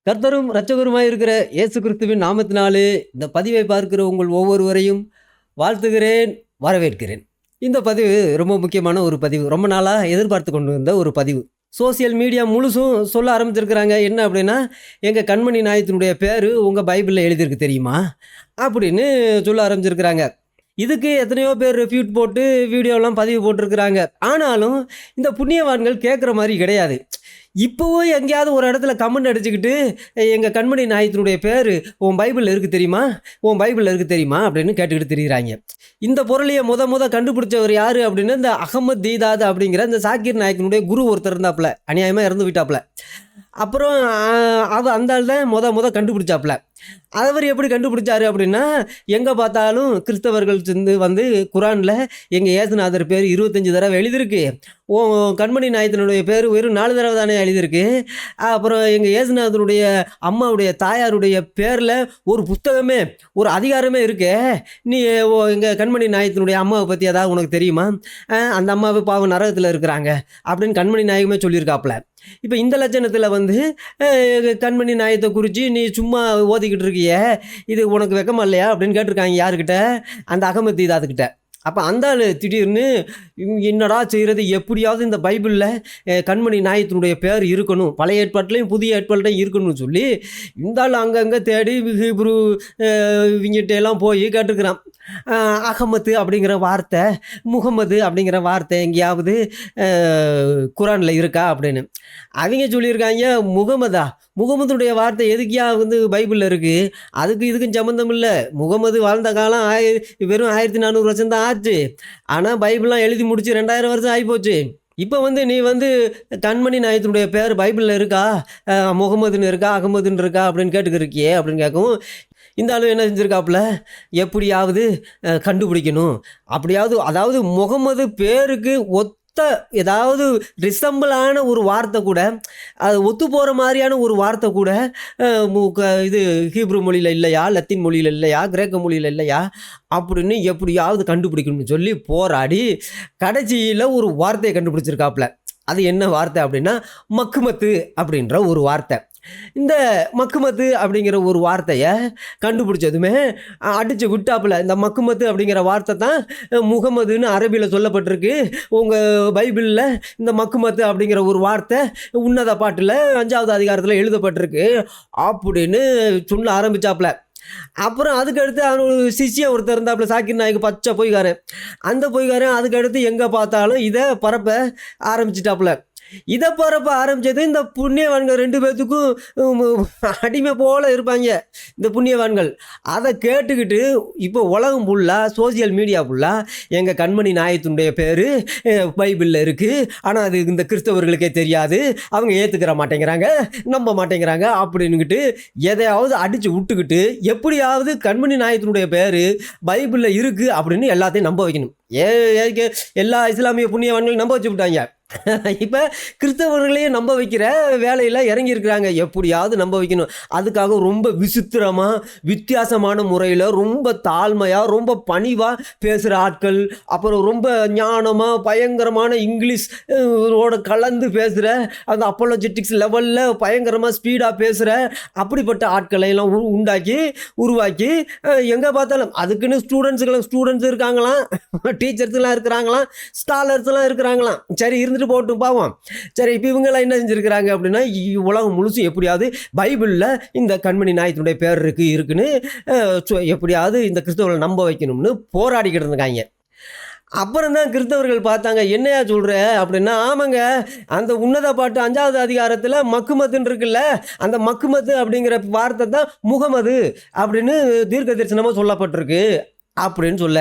கர்த்தரும் இரட்சகருமாய் இருக்கிற இயேசு கிறிஸ்துவின் நாமத்தினாலே இந்த பதிவை பார்க்கிற உங்கள் ஒவ்வொருவரையும் வாழ்த்துகிறேன், வரவேற்கிறேன். இந்த பதிவு ரொம்ப முக்கியமான ஒரு பதிவு. ரொம்ப நாளாக எதிர்பார்த்து கொண்டு வந்த ஒரு பதிவு. சோசியல் மீடியா முழுசும் சொல்ல ஆரம்பிச்சிருக்கிறாங்க. என்ன அப்படின்னா, எங்கள் கண்மணி நாயத்தினுடைய பேர் உங்கள் பைபிளில் எழுதியிருக்கு தெரியுமா அப்படின்னு சொல்ல ஆரம்பிச்சிருக்கிறாங்க. இதுக்கு எத்தனையோ பேர் ரெஃப்யூட் போட்டு வீடியோலாம் பதிவு போட்டிருக்கிறாங்க. ஆனாலும் இந்த புண்ணியவான்கள் கேட்குற மாதிரி கிடையாது. இப்போவும் எங்கேயாவது ஒரு இடத்துல கமெண்ட் அடிச்சுக்கிட்டு எங்கள் கண்மணி நாயத்தினுடைய பேர் உன் பைபிளில் இருக்குது தெரியுமா, உன் பைபிளில் இருக்குது தெரியுமா அப்படின்னு கேட்டுக்கிட்டு திரிகிறாங்க. இந்த பொருளையை முத கண்டுபிடிச்சவர் யார் அப்படின்னா, இந்த அகமது தீதாத் அப்படிங்கிற இந்த சாக்கிர் நாயக்கினுடைய குரு ஒருத்தர் இருந்தாப்புல, அநியாயமாக இறந்து விட்டாப்புல. அப்புறம் அந்த ஆள் தான் முத கண்டுபிடிச்சாப்புல. அவர் எப்படி கண்டுபிடிச்சாரு அப்படின்னா, எங்கே பார்த்தாலும் கிறிஸ்தவர்கள் வந்து குரானில் எங்கள் ஏசுநாதர் பேர் 25 தடவை எழுதியிருக்கு, ஓ கண்மணி நாயத்தினுடைய பேர் வெறும் 4 தடவை தானே எழுதியிருக்கு. அப்புறம் எங்கள் ஏசுநாதருடைய அம்மாவுடைய தாயாருடைய பேரில் ஒரு புத்தகமே ஒரு அதிகாரமே இருக்கு, நீ எங்கள் கண்மணி நாயத்தினுடைய அம்மாவை பற்றி ஏதாவது உனக்கு தெரியுமா, அந்த அம்மாவை பாவம் நரகத்தில் இருக்கிறாங்க அப்படின்னு கண்மணி நாயகமே சொல்லியிருக்காப்புல. இப்போ இந்த லட்சணத்தில் வந்து கண்மணி நாயத்தை குறித்து நீ சும்மா ஓதிக்கிட்டு இருக்கிய, இது உனக்கு வெக்கமா இல்லையா அப்படின்னு கேட்டிருக்காங்க. யாருக்கிட்ட? அந்த அகமது தீதாத்துக்கிட்ட. அப்போ அந்த ஆள் திடீர்னு என்னடா செய்கிறது, எப்படியாவது இந்த பைபிளில் கண்மணி நாயத்தினுடைய பேர் இருக்கணும், பழைய ஏற்பாட்டிலையும் புதிய ஏற்பாட்டையும் இருக்கணும்னு சொல்லி இந்த ஆள் அங்கங்கே தேடி ஹீப்ரு இவங்கிட்டெல்லாம் போய் கேட்டுக்கிறான். அகமது அப்படிங்கிற வார்த்தை, முகமது அப்படிங்கிற வார்த்தை எங்கேயாவது குரானில் இருக்கா அப்படின்னு. அவங்க சொல்லியிருக்காங்க, முகமதுடைய வார்த்தை எதுக்கியா வந்து பைபிளில் இருக்குது, அதுக்கு இதுக்கும் சம்மந்தம் இல்லை. முகமது வாழ்ந்த காலம் வெறும் 1400 வருஷம் தான் ஆச்சு. ஆனால் பைபிள்லாம் எழுதி முடிச்சு 2000 வருஷம் ஆகிப்போச்சு. இப்போ வந்து நீ வந்து கண்மணி நாயத்தினுடைய பேர் பைபிளில் இருக்கா, முகமதுன்னு இருக்கா, அகமதுன்னு இருக்கா அப்படின்னு கேட்டுக்கிருக்கியே அப்படின்னு கேட்கவும், இந்த ஆளு என்ன செஞ்சுருக்காப்புல, எப்படியாவது கண்டுபிடிக்கணும், அப்படியாவது அதாவது முகமது பேருக்கு ஏதாவது ரிசம்பிளான ஒரு வார்த்தை கூட, அது ஒத்து போகிற மாதிரியான ஒரு வார்த்தை கூட இது ஹீப்ரு மொழியில் இல்லையா, லத்தீன் மொழியில் இல்லையா, கிரேக்க மொழியில் இல்லையா அப்படின்னு எப்படியாவது கண்டுபிடிக்கணும்னு சொல்லி போராடி கடைசியில் ஒரு வார்த்தையை கண்டுபிடிச்சிருக்காப்புல. அது என்ன வார்த்தை அப்படின்னா, மக்குமத்து அப்படின்ற ஒரு வார்த்தை. இந்த மக்குமத்து அப்படிங்கிற ஒரு வார்த்தையை கண்டுபிடிச்சதுமே அடித்து விட்டாப்புல. இந்த மக்குமத்து அப்படிங்கிற வார்த்தை தான் முகமதுன்னு அரபியில் சொல்லப்பட்டிருக்கு. உங்கள் பைபிளில் இந்த மக்குமத்து அப்படிங்கிற ஒரு வார்த்தை உன்னத பாட்டில் 5வது அதிகாரத்தில் எழுதப்பட்டிருக்கு அப்படின்னு சொல்ல ஆரம்பித்தாப்புல. அப்புறம் அதுக்கடுத்து அவனோட சிஷ்யம் ஒருத்தர் இருந்தாப்புல, சாக்கிர் நாய்க்கு பச்சை பொய்காரன். அந்த பொய்காரன் அதுக்கடுத்து எங்கே பார்த்தாலும் இதை பரப்ப ஆரம்பிச்சிட்டாப்புல. இதை பரப்ப ஆரம்பித்தது இந்த புண்ணியவான்கள் 2 பேர்த்துக்கும் அடிமை போல் இருப்பாங்க இந்த புண்ணியவான்கள். அதை கேட்டுக்கிட்டு இப்போ உலகம் ஃபுல்லாக சோசியல் மீடியா ஃபுல்லாக எங்கள் கண்மணி நாயத்தினுடைய பேர் பைபிளில் இருக்குது, ஆனால் அது இந்த கிறிஸ்தவர்களுக்கே தெரியாது, அவங்க ஏற்றுக்கிற மாட்டேங்கிறாங்க, நம்ப மாட்டேங்கிறாங்க அப்படின்னுக்கிட்டு எதையாவது அடித்து விட்டுக்கிட்டு எப்படியாவது கண்மணி நாயத்தினுடைய பேர் பைபிளில் இருக்குது அப்படின்னு எல்லாத்தையும் நம்ப வைக்கணும். எல்லா இஸ்லாமிய புண்ணியவான்களையும் நம்ப வச்சு விட்டாங்க. இப்போ கிறிஸ்தவர்களையும் நம்ப வைக்கிற வேலையில் இறங்கியிருக்கிறாங்க. எப்படியாவது நம்ப வைக்கணும். அதுக்காக ரொம்ப விசித்திரமாக வித்தியாசமான முறையில் ரொம்ப தாழ்மையாக ரொம்ப பணிவாக பேசுகிற ஆட்கள், அப்புறம் ரொம்ப ஞானமாக பயங்கரமான இங்கிலீஷோட கலந்து பேசுகிற அந்த அப்போலஜெட்டிக்ஸ் லெவலில் பயங்கரமாக ஸ்பீடாக பேசுகிற அப்படிப்பட்ட ஆட்களை எல்லாம் உருவாக்கி எங்கே பார்த்தாலும் அதுக்குன்னு ஸ்டூடெண்ட்ஸ் இருக்காங்களாம், டீச்சர்ஸ்லாம் இருக்கிறாங்களாம், ஸ்காலர்ஸ்லாம் இருக்கிறாங்களாம். சரி இருந்துட்டு போட்டும் பாவம். சரி, இப்போ இவங்கெல்லாம் என்ன செஞ்சுருக்கிறாங்க அப்படின்னா, உலகம் முழுசும் எப்படியாவது பைபிளில் இந்த கண்மணி நாயத்தினுடைய பேர் இருக்குன்னு எப்படியாவது இந்த கிறிஸ்தவர்களை நம்ப வைக்கணும்னு போராடிக்கிட்டு இருக்காங்க. அப்புறம் தான் கிறிஸ்தவர்கள் பார்த்தாங்க, என்னையா சொல்கிற அப்படின்னா, ஆமாங்க அந்த உன்னத பாட்டு 5வது அதிகாரத்தில் மக்குமத்துன்னு இருக்குல்ல, அந்த மக்குமத்து அப்படிங்கிற வார்த்தை தான் முகமது அப்படின்னு தீர்க்க தரிசனமாக சொல்லப்பட்டிருக்கு அப்படின்னு சொல்ல.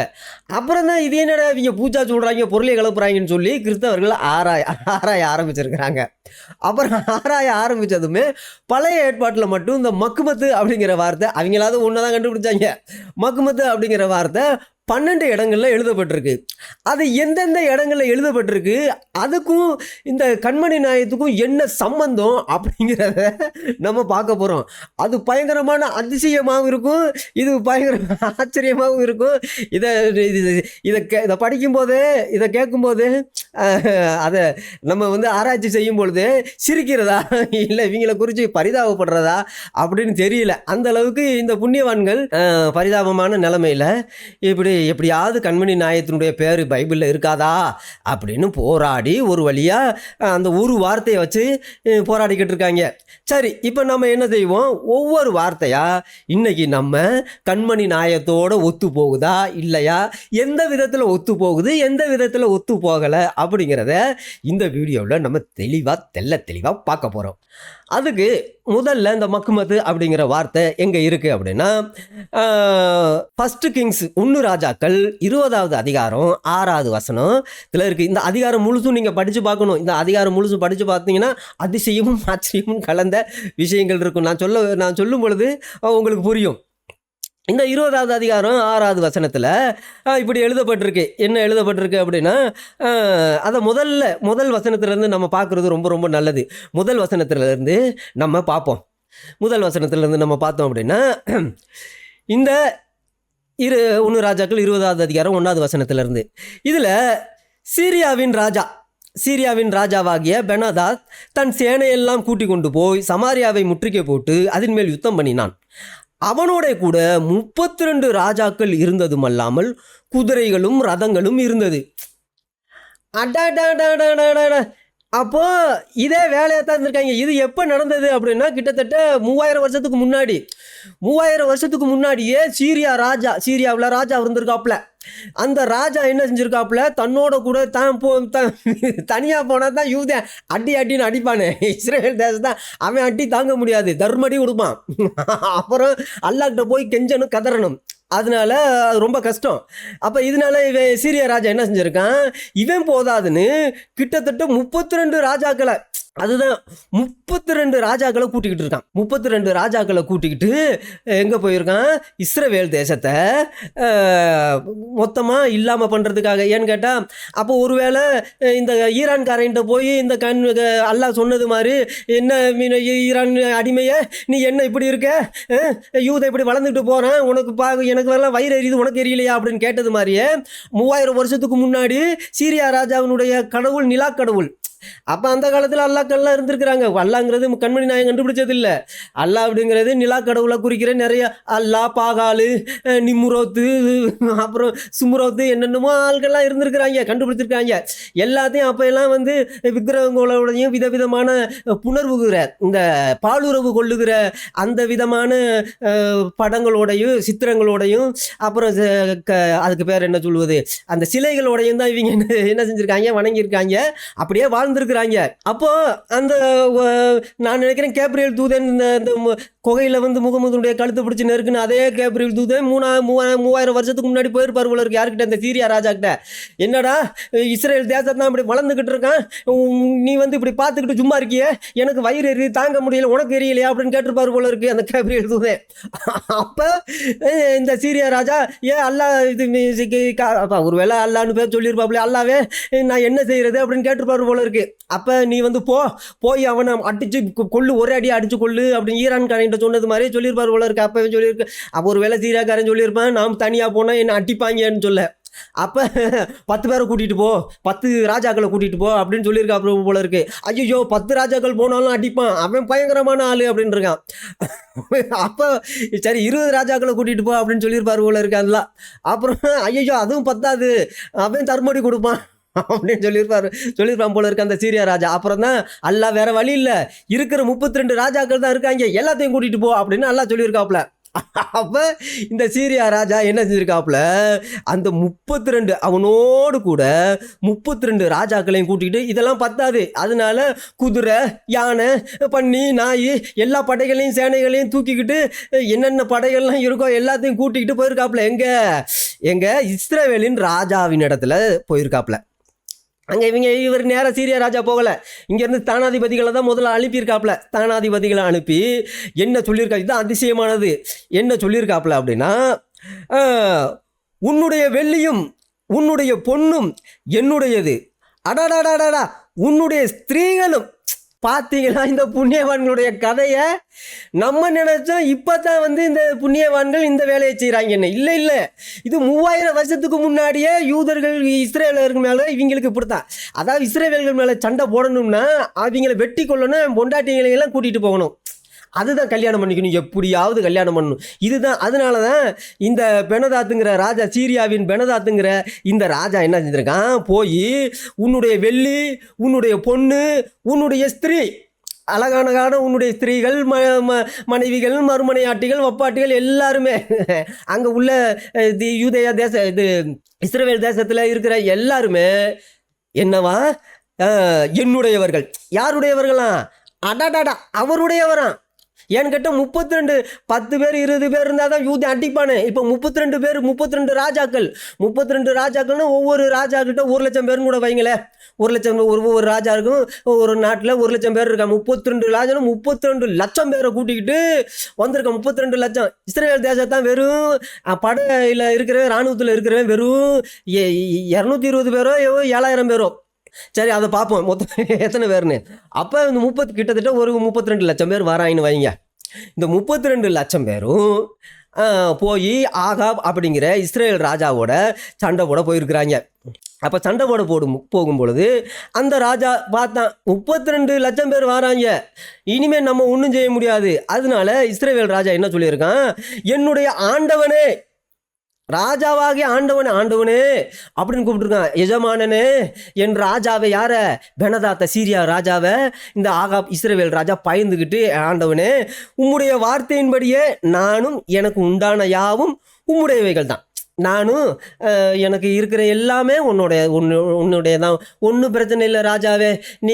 அப்புறம் தான் இது என்னடா இவங்க பூஜா சொல்கிறாங்க, பொருளை கிளப்புறாங்கன்னு சொல்லி கிறிஸ்தவர்கள் ஆராய ஆரம்பிச்சிருக்கிறாங்க. அப்புறம் ஆராய ஆரம்பித்ததுமே பழைய ஏற்பாட்டில் மட்டும் இந்த மக்குமத்து அப்படிங்கிற வார்த்தை அவங்களாவது ஒன்று தான் கண்டுபிடிச்சாங்க. மக்குமத்து அப்படிங்கிற வார்த்தை 12 இடங்கள்ல எழுதப்பட்டிருக்கு. அது எந்தெந்த இடங்கள்ல எழுதப்பட்டிருக்கு, அதுக்கும் இந்த கண்மணி நாயத்துக்கும் என்ன சம்பந்தம் அப்படிங்கிறத நம்ம பார்க்க போறோம். அது பயங்கரமான அதிசயமாகவும் இருக்கும், இது பயங்கர ஆச்சரியமாகவும் இருக்கும். இதை இதை படிக்கும்போது, இதை கேட்கும்போது அதை நம்ம வந்து ஆராய்ச்சி செய்யும் பொழுது சிரிக்கிறதா இல்லை இவங்களை குறித்து பரிதாபப்படுறதா அப்படின்னு தெரியல. அந்த அளவுக்கு இந்த புண்ணியவான்கள் பரிதாபமான நிலைமையில் எப்படியாவது கண்மணி நாயத்தினுடைய பேர் பைபிளில் இருக்காதா அப்படின்னு போராடி ஒரு வழியாக அந்த ஒரு வார்த்தையை வச்சு போராடிக்கிட்டு இருக்காங்க. சரி, இப்போ நம்ம என்ன செய்வோம், ஒவ்வொரு வார்த்தையாக இன்னைக்கு நம்ம கண்மணி நாயத்தோடு ஒத்து போகுதா இல்லையா, எந்த விதத்தில் ஒத்து போகுது எந்த விதத்தில் ஒத்து போகலை அப்படிங்கிறத இந்த வீடியோவில் நம்ம தெளிவாக பார்க்க போகிறோம். அதுக்கு முதல்ல இந்த மக்குமத்து அப்படிங்கிற வார்த்தை எங்கே இருக்குது அப்படின்னா, ஃபர்ஸ்ட் கிங்ஸ் 1 ராஜாக்கள் 20வது அதிகாரம் 6வது வசனம் இதில் இருக்குது. இந்த அதிகாரம் முழுசும் நீங்கள் படித்து பார்க்கணும். இந்த அதிகாரம் முழுசும் படித்து பார்த்தீங்கன்னா அதிசயமும் ஆச்சரியமும் கலந்த விஷயங்கள் இருக்கும். நான் சொல்லும் பொழுது உங்களுக்கு புரியும். இந்த 20வது அதிகாரம் 6வது வசனத்தில் இப்படி எழுதப்பட்டிருக்கு. என்ன எழுதப்பட்டிருக்கு அப்படின்னா, அதை முதல் வசனத்திலேருந்து நம்ம பார்க்குறது ரொம்ப ரொம்ப நல்லது. முதல் வசனத்திலேருந்து நம்ம பார்ப்போம். முதல் வசனத்திலேருந்து நம்ம பார்த்தோம் அப்படின்னா, இந்த 1 ராஜாக்கள் 20வது அதிகாரம் 1வது வசனத்திலேருந்து இதில் சீரியாவின் ராஜாவாகிய பெனாதாத் தன் சேனையெல்லாம் கூட்டி கொண்டு போய் சமாரியாவை முற்றுகை போட்டு அதன் மேல் யுத்தம் பண்ணினான். அவனோட கூட 32 ராஜாக்கள் இருந்ததும் அல்லாமல் குதிரைகளும் ரதங்களும் இருந்தது. அப்போ இதே வேலையை தான் இருந்திருக்காங்க. இது எப்போ நடந்தது அப்படின்னா, கிட்டத்தட்ட 3000 வருஷத்துக்கு முன்னாடியே சீரியாவில் ராஜா இருந்திருக்காப்புல. அந்த ராஜா என்ன செஞ்சிருக்காப்புல, தன்னோட கூட தனியாக போனால் தான் யூதன் அடின்னு அடிப்பானே. இஸ்ரேல் தேசம் தான் அவன் அடி தாங்க முடியாது, தர்மடி கொடுப்பான். அப்புறம் அல்லாஹ்கிட்ட போய் கெஞ்சணும் கதறணும். அதனால அது ரொம்ப கஷ்டம். அப்போ இதனால இவன் சீரிய ராஜா என்ன செஞ்சிருக்கான், இவன் போதாதுன்னு கிட்டத்தட்ட 32 ராஜாக்களை, அதுதான் 32 ராஜாக்களை கூட்டிக்கிட்டு இருக்கான். 32 ராஜாக்களை கூட்டிக்கிட்டு எங்கே போயிருக்கான், இஸ்ரவேல் தேசத்தை மொத்தமாக இல்லாமல் பண்ணுறதுக்காக. ஏன்னு கேட்டால், அப்போ ஒருவேளை இந்த ஈரான்காரன்ட்ட போய் இந்த அல்லாஹ் சொன்னது மாதிரி, என்ன ஈரான் அடிமையை நீ என்ன இப்படி இருக்க, யூதை இப்படி வளர்ந்துட்டு போகிறான், உனக்கு எனக்கு வரலாம் வயிறு எரியுது உனக்கு எரியலையா அப்படின்னு கேட்டது மாதிரியே 3000 வருஷத்துக்கு முன்னாடி சீரியா ராஜாவினுடைய கடவுள் நிலா கடவுள். அப்போ அந்த காலத்தில் அல்லாக்கள்லாம் இருந்திருக்கிறாங்க. அல்லாங்கிறது கண்மணி நாயகம் கண்டுபிடிச்சது இல்லை. அல்லா அப்படிங்கிறது நிலா கடவுளை குறிக்கிற நிறைய அல்லா, பாகாலு, நிம்ரோத்து, அப்புறம் சும்ரோத்து, என்னென்னமோ ஆள்கள்லாம் இருந்திருக்கிறாங்க, கண்டுபிடிச்சிருக்காங்க. எல்லாத்தையும் அப்போ எல்லாம் வந்து விக்கிரகங்களோடையும் விதவிதமான புணர்வுகிற, இந்த பாலுறவு கொள்ளுகிற அந்த விதமான படங்களோடையும் சித்திரங்களோடையும், அப்புறம் அதுக்கு பேர் என்ன சொல்வது, அந்த சிலைகளோடையும் தான் இவங்க என்ன செஞ்சுருக்காங்க, வணங்கியிருக்காங்க, அப்படியே வாழ்ந்துருக்குறாங்க. அப்போ அந்த நான் நினைக்கிறேன் கேப்ரியல் தூதன் இந்த குகையில் வந்து முகமதுடைய கழுத்தை பிடிச்சி நெருக்குன்னு அதே கேப்ரியல் தூதன் 3000 வருஷத்துக்கு முன்னாடி போயிருப்பார் போல இருக்கு. யார்கிட்ட, இந்த சீரியா ராஜா கிட்ட. என்னடா இஸ்ரேல் தேசத்தான் இப்படி வளர்ந்துக்கிட்டு இருக்கான், நீ வந்து இப்படி பார்த்துக்கிட்டு சும்மா இருக்கியே, எனக்கு வயிறு எரி தாங்க முடியல, உனக்கு எரியலையா அப்படின்னு கேட்டிருப்பார் போல இருக்கு அந்த கேப்ரியல் தூதன். அப்போ இந்த சீரியா ராஜா அல்லா இது ஒருவேளை அல்லான்னு பேர் சொல்லியிருப்பாப்ல, அல்லாவே நான் என்ன செய்யறது அப்படின்னு கேட்டிருப்பாரு போல இருக்கு. அப்போ நீ வந்து போய் அவனை அடிச்சு கொள்ளு, ஒரே அடி அடிச்சு கொள்ளு அப்படின்னு ஈரான்காரன் சொன்னது மாதிரி சொல்லியிருப்பாரு போல இருக்கு. அப்பவே சொல்லியிருக்கு. அப்போ ஒரு வேளை சீரியாக்காரன் சொல்லியிருப்பான், நாம் தனியாக போனால் என்னை அடிப்பாங்கன்னு சொல்ல. அப்போ 10 பேரை கூட்டிகிட்டு போ, 10 ராஜாக்களை கூட்டிகிட்டு போ அப்படின்னு சொல்லியிருக்கா போல இருக்கு. ஐயோ 10 ராஜாக்கள் போனாலும் அடிப்பான், அவன் பயங்கரமான ஆள் அப்படின்னு இருக்கான். அப்போ சரி 20 ராஜாக்களை கூட்டிகிட்டு போ அப்படின்னு சொல்லியிருப்பாரு போல இருக்கு. அதெல்லாம் அப்புறம் ஐயோ அதுவும் பத்தாது, அவன் தர்மடி கொடுப்பான் அப்படின்னு சொல்லியிருப்பான் போல இருக்கு அந்த சீரியா ராஜா. அப்புறம் தான் அல்லா வேற வழி இல்லை, இருக்கிற 32 ராஜாக்கள் தான் இருக்காங்க, எல்லாத்தையும் கூட்டிகிட்டு போ அப்படின்னு அல்லா சொல்லியிருக்காப்புல. அப்போ இந்த சீரியா ராஜா என்ன செஞ்சிருக்காப்புல, அந்த 32 அவனோடு கூட 32 ராஜாக்களையும் கூட்டிகிட்டு, இதெல்லாம் பத்தாது, அதனால குதிரை, யானை, பன்னி, நாய், எல்லா படைகளையும் சேனைகளையும் தூக்கிக்கிட்டு என்னென்ன படைகள்லாம் இருக்கோ எல்லாத்தையும் கூட்டிக்கிட்டு போயிருக்காப்புல. எங்க இஸ்ரவேலின் ராஜாவின் இடத்துல போயிருக்காப்புல. அங்கே இவர் நேராக சீரியா ராஜா போகலை, இங்கேருந்து தானாதிபதிகளை தான் முதல்ல அனுப்பியிருக்காப்புல. தானாதிபதிகளை அனுப்பி என்ன சொல்லியிருக்கா, இதுதான் அதிசயமானது, என்ன சொல்லியிருக்காப்புல அப்படின்னா, உன்னுடைய வெள்ளியும் உன்னுடைய பொன்னும் என்னுடையது. அடாடாடாடா, உன்னுடைய ஸ்திரீகளும். பார்த்தீங்களா இந்த புண்ணியவான்களுடைய கதையை? நம்ம நினைச்சோம் இப்பதான் இந்த புண்ணியவான்கள் இந்த வேலையை செய்கிறாங்கன்னு. இல்லை இல்லை, இது 3000 வருஷத்துக்கு முன்னாடியே யூதர்கள் இஸ்ரேலர்கள் மேலே இவங்களுக்கு இப்படித்தான். அதாவது இஸ்ரேலர்கள் மேலே சண்டை போடணும்னா அவங்கள வெட்டி கொள்ளணும், பொண்டாட்டிங்களையெல்லாம் கூட்டிகிட்டு போகணும். அதுதான் கல்யாணம் பண்ணிக்கணும், எப்படியாவது கல்யாணம் பண்ணணும். இதுதான். அதனால தான் இந்த பெனதாத்துங்கிற ராஜா, சீரியாவின் பெனதாத்துங்கிற இந்த ராஜா என்ன செஞ்சுருக்கான், போய் உன்னுடைய வெள்ளி, உன்னுடைய பொண்ணு, உன்னுடைய ஸ்திரீ, அழகான உன்னுடைய ஸ்திரீகள், மனைவிகள், மறுமனையாட்டிகள், ஒப்பாட்டிகள் எல்லாருமே அங்கே உள்ள யூதேயா இது இஸ்ரவேல் தேசத்தில் இருக்கிற எல்லாருமே என்னவா, என்னுடையவர்கள். யாருடையவர்களாம்? அடாடாடா, அவருடையவரான். ஏன்னு கேட்டால் 32 10 பேர் 20 பேர் இருந்தால் தான் யூதன் அடிப்பானே. இப்போ 32 பேர், 32 ராஜாக்கள். 32 ராஜாக்கள்னா ஒவ்வொரு ராஜாக்கிட்ட 1,00,000 பேரும் கூட வைங்களேன். 1,00,000 ஒவ்வொரு ராஜாவுக்கும் ஒரு நாட்டில் 1,00,000 பேர் இருக்காங்க. 32 ராஜானா 32 லட்சம் பேரை கூட்டிக்கிட்டு வந்திருக்கான். 32 லட்சம். இஸ்ரேல் தேசத்தான் வெறும் படையில் இருக்கிற இராணுவத்தில் இருக்கிறவன் வெறும் 220 பேரோ 7,000 பேரோ. சரி, அதை பார்ப்போம் மொத்தம் எத்தனை பேர்னு. அப்போ இந்த கிட்டத்தட்ட ஒரு 32 லட்சம் பேர் வராயின்னு வைங்க. இந்த 32 லட்சம் பேரும் போய் ஆகாப் அப்படிங்கிற இஸ்ரேல் ராஜாவோட சண்டை போட போயிருக்கிறாங்க. அப்போ சண்டை போட போகும் பொழுது அந்த ராஜா பார்த்தான், 32 லட்சம் பேர் வராங்க, இனிமேல் நம்ம ஒன்றும் செய்ய முடியாது. அதனால இஸ்ரேல் ராஜா என்ன சொல்லியிருக்கான், என்னுடைய ஆண்டவனே, ராஜாவாகிய ஆண்டவனே அப்படின்னு கூப்பிட்டுருக்கான். எஜமானனே, என் ராஜாவை, யார? பெனதாத்த சீரியா ராஜாவை இந்த ஆகாப் இஸ்ரவேல் ராஜா பயந்துக்கிட்டு, ஆண்டவனே உம்முடைய வார்த்தையின்படியே நானும் எனக்கு உண்டான யாவும் உம்முடையவைகள் தான். நானும் எனக்கு இருக்கிற எல்லாமே உன்னுடைய தான். ஒன்றும் பிரச்சனை இல்லை ராஜாவே, நீ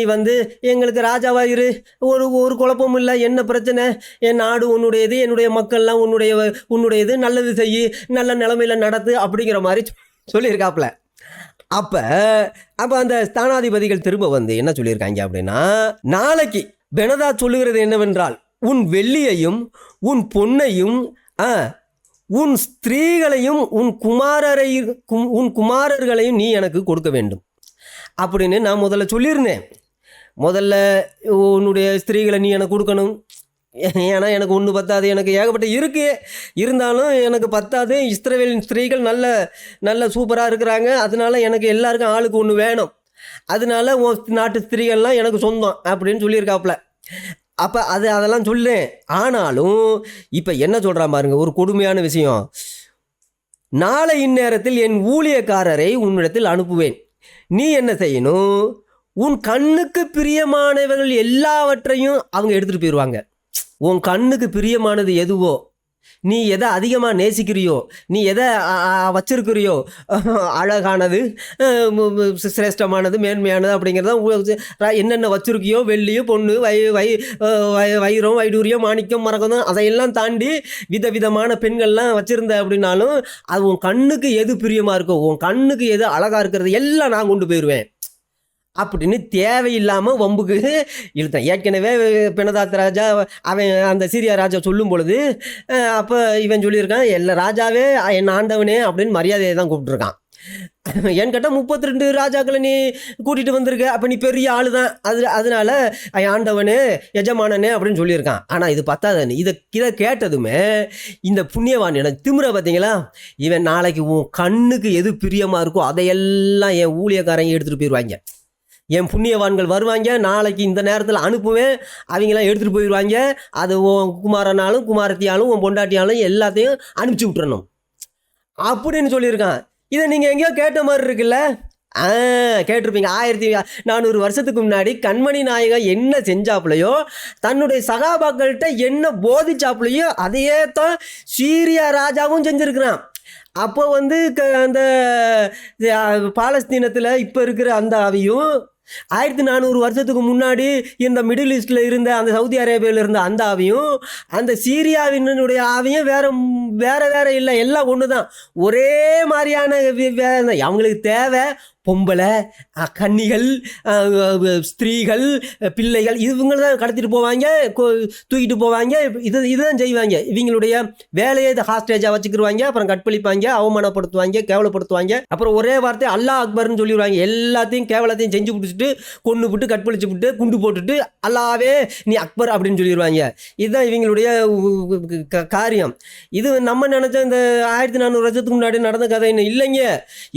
எங்களுக்கு ராஜாவாக இரு, ஒரு குழப்பமும் இல்லை. என்ன பிரச்சனை? என் நாடு உன்னுடையது, என்னுடைய மக்கள்லாம் உன்னுடையது, நல்லது செய்யு, நல்ல நிலைமையில் நடத்து அப்படிங்கிற மாதிரி சொல்லியிருக்காப்புல. அப்போ அந்த ஸ்தானாதிபதிகள் திரும்ப என்ன சொல்லியிருக்காங்க அப்படின்னா, நாளைக்கு பெனதா சொல்லுகிறது என்னவென்றால், உன் வெள்ளியையும் உன் பொன்னையும் உன் ஸ்திரீகளையும் உன் குமாரர்களையும் நீ எனக்கு கொடுக்க வேண்டும் அப்படின்னு நான் முதல்ல சொல்லியிருந்தேன். முதல்ல உன்னுடைய ஸ்திரீகளை நீ எனக்கு கொடுக்கணும். ஏன்னா எனக்கு ஒன்று பத்தாது, எனக்கு ஏகப்பட்ட இருந்தாலும் எனக்கு பத்தாது. இஸ்ரவேலின் ஸ்திரீகள் நல்ல சூப்பராக இருக்கிறாங்க. அதனால எனக்கு எல்லாருக்கும் ஆளுக்கு ஒன்று வேணும். அதனால உன் நாட்டு ஸ்திரீகள்லாம் எனக்கு சொந்தம் அப்படின்னு சொல்லியிருக்காப்புல. அப்போ அதெல்லாம் சொல்லேன். ஆனாலும் இப்போ என்ன சொல்கிறான் பாருங்க, ஒரு கொடுமையான விஷயம். நாளை இந்நேரத்தில் என் ஊழியக்காரரை உன்னிடத்தில் அனுப்புவேன். நீ என்ன செய்யணும், உன் கண்ணுக்கு பிரியமானவர்கள் எல்லாவற்றையும் அவங்க எடுத்துகிட்டு போயிடுவாங்க. உன் கண்ணுக்கு பிரியமானது எதுவோ, நீ எதை அதிகமாக நேசிக்கிறியோ, நீ எதை வச்சிருக்கிறியோ, அழகானது, சிரேஷ்டமானது, மேன்மையானது அப்படிங்கிறத என்னென்ன வச்சுருக்கியோ, வெள்ளியோ, பொண்ணு, வைரம், வைடூரியம், மாணிக்கம், மரகதம், அதையெல்லாம் தாண்டி விதவிதமான பெண்கள்லாம் வச்சுருந்த அப்படின்னாலும் அது உன் கண்ணுக்கு எது பிரியமாக இருக்கோ, உன் கண்ணுக்கு எது அழகாக இருக்கிறது எல்லாம் நான் கொண்டு போயிடுவேன் அப்படின்னு தேவையில்லாமல் வம்புக்கு இழுத்தான். ஏற்கனவே பெனதாத் ராஜா அவன் அந்த சீரியா ராஜா சொல்லும் பொழுது அப்போ இவன் சொல்லியிருக்கான், எல்லா ராஜாவே என் ஆண்டவனே அப்படின்னு மரியாதையை தான் கூப்பிட்டுருக்கான். ஏன்னு கேட்டால் 32 ராஜாக்களை நீ கூட்டிகிட்டு வந்திருக்க, அப்போ நீ பெரிய ஆள் தான். அதனால ஆண்டவனே, எஜமானனே அப்படின்னு சொல்லியிருக்கான். ஆனால் இது பத்தாதன்னு இதை கேட்டதுமே இந்த புண்ணியவான் எனக்கு திமிர பார்த்தீங்களா, இவன் நாளைக்கு உன் கண்ணுக்கு எது பிரியமாக இருக்கோ அதையெல்லாம் என் ஊழியக்காரங்க எடுத்துகிட்டு போயிடுவாங்க. என் புண்ணியவான்கள் வருவாங்க, நாளைக்கு இந்த நேரத்தில் அனுப்புவேன், அவங்களாம் எடுத்துகிட்டு போயிடுவாங்க. அது உன் குமாரனாலும் குமாரத்தியாலும் உன் பொண்டாட்டியாலும் எல்லாத்தையும் அனுப்பிச்சி விட்டுறணும் அப்படின்னு சொல்லியிருக்கான். இதை நீங்கள் எங்கேயோ கேட்ட மாதிரி இருக்குல்ல? கேட்டிருப்பீங்க. 1400 வருஷத்துக்கு முன்னாடி கண்மணி நாயகன் என்ன செஞ்சாப்புலையோ, தன்னுடைய சகாபாக்கள்கிட்ட என்ன போதிச்சாப்புலையோ அதையே தான் சீரியா ராஜாவும் செஞ்சுருக்கிறான். அப்போ அந்த பாலஸ்தீனத்தில் இப்போ இருக்கிற அந்த ஆவியும் 1400 வருஷத்துக்கு முன்னாடி இந்த மிடில் ஈஸ்டில் இருந்த அந்த சவுதி அரேபியாவில் இருந்த அந்த ஆவியும் அந்த சீரியாவினுடைய ஆவியும் வேற இல்லை, எல்லாம் ஒன்று தான். ஒரே மாதிரியான அவங்களுக்கு தேவை பொம்பளை, கன்னிகள், ஸ்திரீகள், பிள்ளைகள் இவங்க தான் கடத்திட்டு போவாங்க, தூக்கிட்டு போவாங்க. இதுதான் செய்வாங்க. இவங்களுடைய வேலையை இதை ஹாஸ்டேஜாக வச்சுக்கிடுவாங்க. அப்புறம் கற்பழிப்பாங்க, அவமானப்படுத்துவாங்க, கேவலப்படுத்துவாங்க. அப்புறம் ஒரே வார்த்தை அல்லாஹ் அக்பர்னு சொல்லிடுவாங்க. எல்லாத்தையும் கேவலத்தையும் செஞ்சு பிடிச்சிட்டு கொண்டு விட்டு கற்பழிச்சு விட்டு குண்டு போட்டுட்டு அல்லாவே நீ அக்பர் அப்படின்னு சொல்லிடுவாங்க. இதுதான் இவங்களுடைய காரியம். இது நம்ம நினச்ச இந்த 1400 வருஷத்துக்கு முன்னாடி நடந்த கதை இன்னும் இல்லைங்க.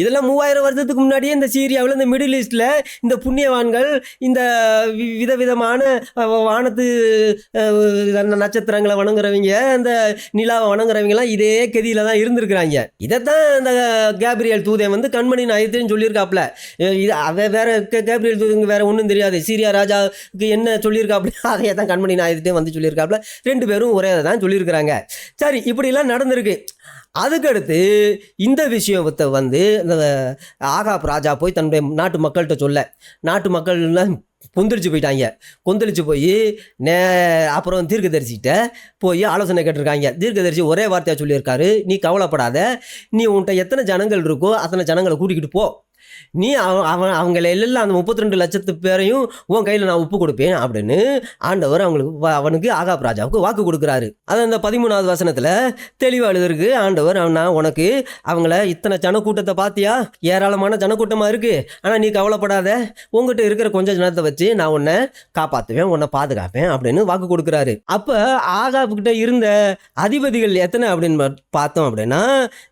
இதெல்லாம் 3000 வருஷத்துக்கு முன்னாடியே இந்த சீரியாவில், இந்த மிடில் ஈஸ்டில் இந்த புண்ணியவான்கள், இந்த விதவிதமான வானத்து நட்சத்திரங்களை வணங்குறவங்க, அந்த நிலாவை வணங்குறவங்கலாம் இதே கதியில் தான் இருந்திருக்கிறாங்க. இதைத்தான் இந்த கேப்ரியல் தூதன் வந்து கண்மணி நாயத்தின்னு சொல்லியிருக்காப்புல. அதை வேற கேப்ரியல் தூதனுக்கு வேற ஒன்றும் தெரியாது. சீரியா ராஜாவுக்கு என்ன சொல்லியிருக்காப்புல அதையே தான் கண்மணி நாயத்தையும் வந்து சொல்லியிருக்காப்புல. 2 பேரும் ஒரே தான் சொல்லியிருக்கிறாங்க. சரி, இப்படிலாம் நடந்திருக்கு. அதுக்கடுத்து இந்த விஷயத்தை வந்து இந்த ஆகாப் ராஜா போய் தன்னுடைய நாட்டு மக்கள்கிட்ட சொல்ல, நாட்டு மக்கள்லாம் கொந்தளிச்சு போயிட்டாங்க. கொந்தளிச்சு போய் அப்புறம் தீர்க்கதரிசிகிட்ட போய் ஆலோசனை கேட்டிருக்காங்க. தீர்க்கதரிசி ஒரே வார்த்தையாக சொல்லியிருக்காரு, நீ கவலைப்படாத, நீ உன்கிட்ட எத்தனை ஜனங்கள் இருக்கோ அத்தனை ஜனங்களை கூட்டிக்கிட்டு போ, நீ அவங்கள எல்லாம் அந்த 32 லட்சத்து பேரையும் உன் கையில் நான் ஒப்பு கொடுப்பேன் அப்படின்னு ஆண்டவர் அவனுக்கு ஆகாப் ராஜாவுக்கு வாக்கு கொடுக்குறாரு. அது அந்த 13வது வசனத்தில் தெளிவாக எழுதிருக்கு. ஆண்டவர் நான் உனக்கு அவங்கள இத்தனை ஜனக்கூட்டத்தை பார்த்தியா, ஏராளமான ஜனக்கூட்டமாக இருக்குது, ஆனால் நீ கவலைப்படாத, உங்ககிட்ட இருக்கிற கொஞ்சம் ஜனத்தை வச்சு நான் உன்னை காப்பாற்றுவேன், உன்னை பாதுகாப்பேன் அப்படின்னு வாக்கு கொடுக்குறாரு. அப்போ ஆகாப்புக்கிட்ட இருந்த அதிபதிகள் எத்தனை அப்படின்னு பார்த்தோம் அப்படின்னா,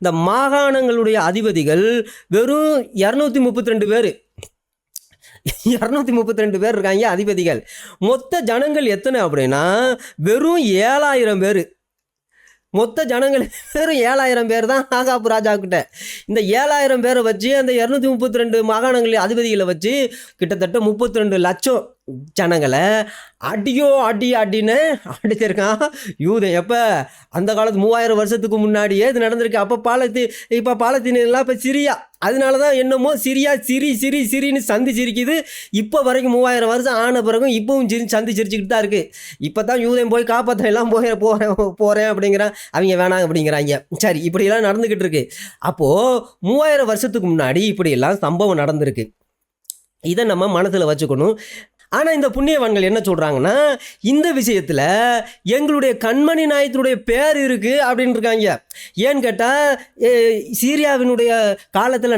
இந்த மாகாணங்களுடைய அதிபதிகள் வெறும் 232 பேர். 232 பேர் இருக்காங்க அதிபதிகள். மொத்த ஜனங்கள் எத்தனை அப்படின்னா வெறும் 7000 பேர். மொத்த ஜனங்கள் வெறும் 7000 பேர் தான் ஆகாப் ராஜாக்கிட்ட. இந்த 7000 பேரை வச்சு அந்த 232 மாகாணங்கள் அதிபதிகளை வச்சு கிட்டத்தட்ட 32 லட்சம் ஜனங்களை அடின்னு அடிச்சிருக்கான் யூதன். எப்போ? அந்த காலத்து 3000 வருஷத்துக்கு முன்னாடியே இது நடந்திருக்கு. அப்போ இப்போ பாலத்தீனெல்லாம் இப்போ சிரியா, அதனால தான் என்னமோ சிரியா சிரின்னு சந்தி சிரிக்குது. இப்போ வரைக்கும் 3000 வருஷம் ஆன பிறகும் இப்பவும் சந்தி சிரிச்சுக்கிட்டு தான் இருக்குது. இப்போ தான் யூதன் போய் காப்பாற்ற எல்லாம் போகிறேன் அப்படிங்கிறான், அவங்க வேணாம் அப்படிங்கிறாங்க. சரி, இப்படியெல்லாம் நடந்துக்கிட்டு இருக்கு. அப்போது 3000 வருஷத்துக்கு முன்னாடி இப்படியெல்லாம் சம்பவம் நடந்திருக்கு. இதை நம்ம மனசில் வச்சுக்கணும். ஆனால் இந்த புண்ணியவான்கள் என்ன சொல்கிறாங்கன்னா, இந்த விஷயத்தில் எங்களுடைய கண்மணி நாயத்தினுடைய பேர் இருக்குது அப்படின்னு இருக்காங்க. ஏன்னு கேட்டால் சீரியாவினுடைய காலத்தில்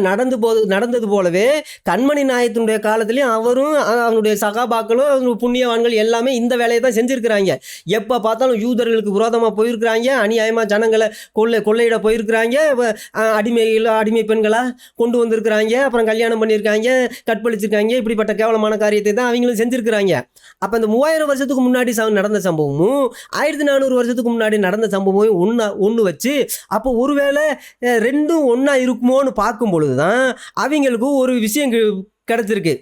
நடந்தது போலவே கண்மணி நாயத்தினுடைய காலத்துலேயும் அவரும் அவனுடைய சகாபாக்களும் புண்ணியவான்கள் எல்லாமே இந்த வேலையை தான் செஞ்சுருக்கிறாங்க. எப்போ பார்த்தாலும் யூதர்களுக்கு விரோதமாக போயிருக்கிறாங்க, அநியாயமாக ஜனங்களை கொள்ளையிட போயிருக்கிறாங்க, அடிமை பெண்களாக கொண்டு வந்திருக்கிறாங்க, அப்புறம் கல்யாணம் பண்ணியிருக்காங்க, கற்பழிச்சிருக்காங்க. இப்படிப்பட்ட கேவலமான காரியத்தை தான் அவங்களும் செஞ்சிருக்கிறாங்க. அப்போ இந்த 3000 வருஷத்துக்கு முன்னாடி நடந்த சம்பவமும் 1400 வருஷத்துக்கு முன்னாடி நடந்த சம்பவமும் ஒன்று வச்சு அப்போ ஒருவேளை ரெண்டும் ஒன்றா இருக்குமோன்னு பார்க்கும் பொழுது தான் அவங்களுக்கு ஒரு விஷயம் கிடைச்சிருக்கு.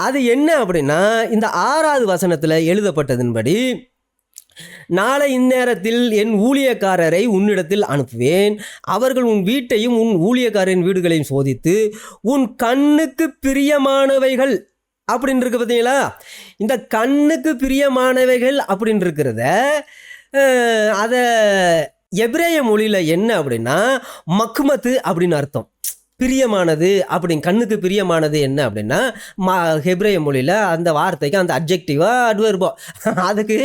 அது என்ன அப்படின்னா, இந்த 6வது வசனத்தில் எழுதப்பட்டதன்படி, நாளை இந்நேரத்தில் என் ஊழியக்காரரை உன்னிடத்தில் அனுப்புவேன், அவர்கள் உன் வீட்டையும் உன் ஊழியக்காரரின் வீடுகளையும் சோதித்து உன் கண்ணுக்கு பிரியமானவைகள் அப்படின்னு இருக்கு பார்த்தீங்களா. இந்த கண்ணுக்கு பிரியமானவைகள் அப்படின்னு இருக்கிறத அதை எபிரேய மொழியில் என்ன அப்படின்னா மக்மத்து அப்படின்னு அர்த்தம். பிரியமானது அப்படின்னு, கண்ணுக்கு பிரியமானது என்ன அப்படின்னா ஹெப்ரேய மொழியில் அந்த வார்த்தைக்கு அந்த அட்ஜெக்டிவாக அட்வர்போ அதுக்கு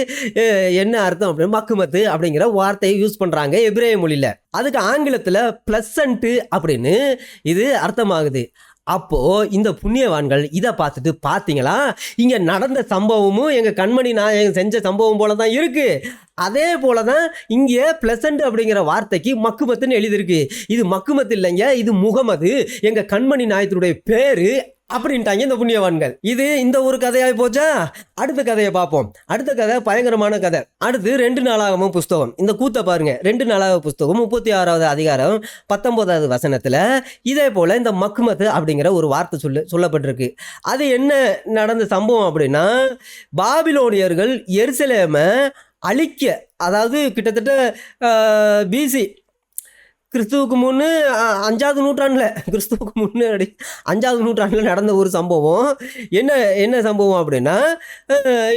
என்ன அர்த்தம் அப்படின்னா மக்குமத்து அப்படிங்கிற வார்த்தையை யூஸ் பண்ணுறாங்க எபிரேய மொழியில். அதுக்கு ஆங்கிலத்தில் ப்ளசண்ட்டு அப்படின்னு இது அர்த்தமாகுது. அப்போது இந்த புண்ணியவான்கள் இதை பார்த்துட்டு, பார்த்தீங்களா இங்கே நடந்த சம்பவமும் எங்கள் கண்மணி நாயகன் செஞ்ச சம்பவம் போல தான் இருக்குது, அதே போல தான் இங்கே ப்ளசண்ட் அப்படிங்கிற வார்த்தைக்கு மக்குமத்துன்னு எழுதியிருக்கு. இது மக்குமத்து இல்லைங்க, இது முகமது, எங்கள் கண்மணி நாயகத்தினுடைய பேர் அப்படின்ட்டாங்க இந்த புண்ணியவான்கள். இது இந்த ஒரு கதையாக போச்சா. அடுத்த கதையை பார்ப்போம். அடுத்த கதை பயங்கரமான கதை. அடுத்து 2 நாளாகமம் புஸ்தகம். இந்த கூத்தை பாருங்க. 2 நாளாக புஸ்தகம் 36வது அதிகாரம் 19வது வசனத்தில் இதே போல் இந்த மக்மத்து அப்படிங்கிற ஒரு வார்த்தை சொல்லப்பட்டிருக்கு. அது என்ன நடந்த சம்பவம் அப்படின்னா, பாபிலோனியர்கள் எருசலேமை அழிக்க, அதாவது கிட்டத்தட்ட BC கிறிஸ்துவுக்கு முன்னு 5வது நூற்றாண்டில் கிறிஸ்துவுக்கு முன்னாடி 5வது நூற்றாண்டில் நடந்த ஒரு சம்பவம். என்ன என்ன சம்பவம் அப்படின்னா,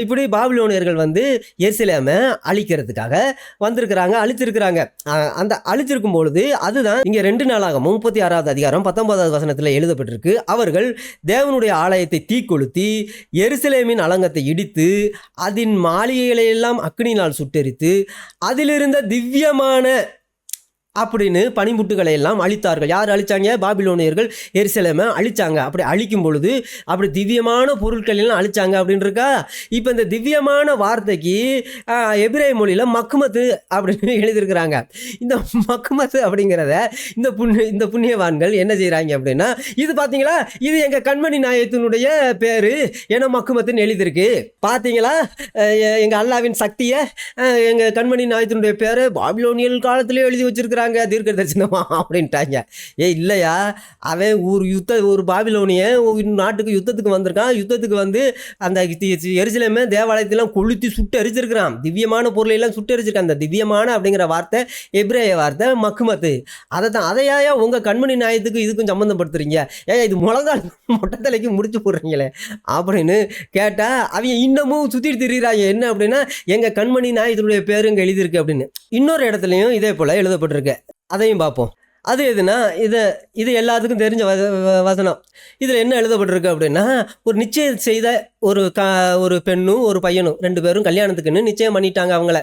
இப்படி பாபிலோனியர்கள் வந்து எருசலேமை அழிக்கிறதுக்காக வந்திருக்கிறாங்க, அழிச்சிருக்கிறாங்க. அந்த அழிச்சிருக்கும் பொழுது அதுதான் இங்கே 2 நாளாகமம் 36வது அதிகாரம் 19வது வசனத்தில் எழுதப்பட்டிருக்கு. அவர்கள் தேவனுடைய ஆலயத்தை தீக்கொளுத்தி எருசலேமின் அலங்கத்தை இடித்து அதன் மாளிகைகளை எல்லாம் அக்கினியினால் சுட்டெரித்து அதிலிருந்த திவ்யமான அப்படின்னு பனிமுட்டுகளை எல்லாம் அழித்தார்கள். யார் அழிச்சாங்க? பாபிலோனியர்கள் எருசலேமை அழிச்சாங்க. அப்படி அழிக்கும் பொழுது அப்படி திவ்யமான பொருட்கள் எல்லாம் அழிச்சாங்க அப்படின்னு இருக்கா. இப்போ இந்த திவ்யமான வார்த்தைக்கு எபிரேய மொழியில் மக்மத்து அப்படின்னு எழுதியிருக்கிறாங்க. இந்த மக்மத்து அப்படிங்கிறத இந்த புண்ணியவான்கள் என்ன செய்கிறாங்க அப்படின்னா, இது பார்த்தீங்களா, இது எங்கள் கண்மணி நாயகத்தினுடைய பேர், ஏன்னா மக்குமத்துன்னு எழுதியிருக்கு. பார்த்தீங்களா, எங்கள் அல்லாவின் சக்தியை எங்கள் கண்மணி நாயகத்தினுடைய பேரை பாபிலோனியல் காலத்திலே எழுதி வச்சிருக்கிறாங்க தீர்க்க தரிசனமா அப்படின்ட்டாங்க. இல்லையா, அவன் ஒரு பாபிலோனிய நாட்டுக்கு யுத்தத்துக்கு வந்திருக்கான். யுத்தத்துக்கு வந்து அந்த எருசலேமை தேவாலயத்தெல்லாம் கொளுத்தி சுட்டு எரிச்சிருக்கிறான். திவ்யமான பொருளை எல்லாம் சுட்டு எரிச்சிருக்கான். அந்த திவ்யமான அப்படிங்கிற வார்த்தை எபிரேய வார்த்தை மக்மத்து. அதையா உங்க கண்மணி நாயத்துக்கு இதுக்கும் சம்மந்தப்படுத்துறீங்க? இது முழங்கால் மொட்டை தலைக்கு முடிச்சு போடுறீங்களே அப்படின்னு கேட்டா அவங்க இன்னமும் சுத்திட்டு திரிகிறாங்க. என்ன அப்படின்னா, எங்க கண்மணி நாயத்தினுடைய பேருங்க எழுதியிருக்கு அப்படின்னு. இன்னொரு இடத்துலையும் இதே போல எழுதப்பட்டிருக்கு. அதையும் பார்ப்போம். அது எதுனா, இது எல்லாத்துக்கும் தெரிஞ்ச வசனம். இதில் என்ன எழுதப்பட்டிருக்கு அப்படின்னா, ஒரு நிச்சயம் செய்த ஒரு பெண்ணும் ஒரு பையனும் 2 பேரும் கல்யாணத்துக்குன்னு நிச்சயம் பண்ணிட்டாங்க. அவங்கள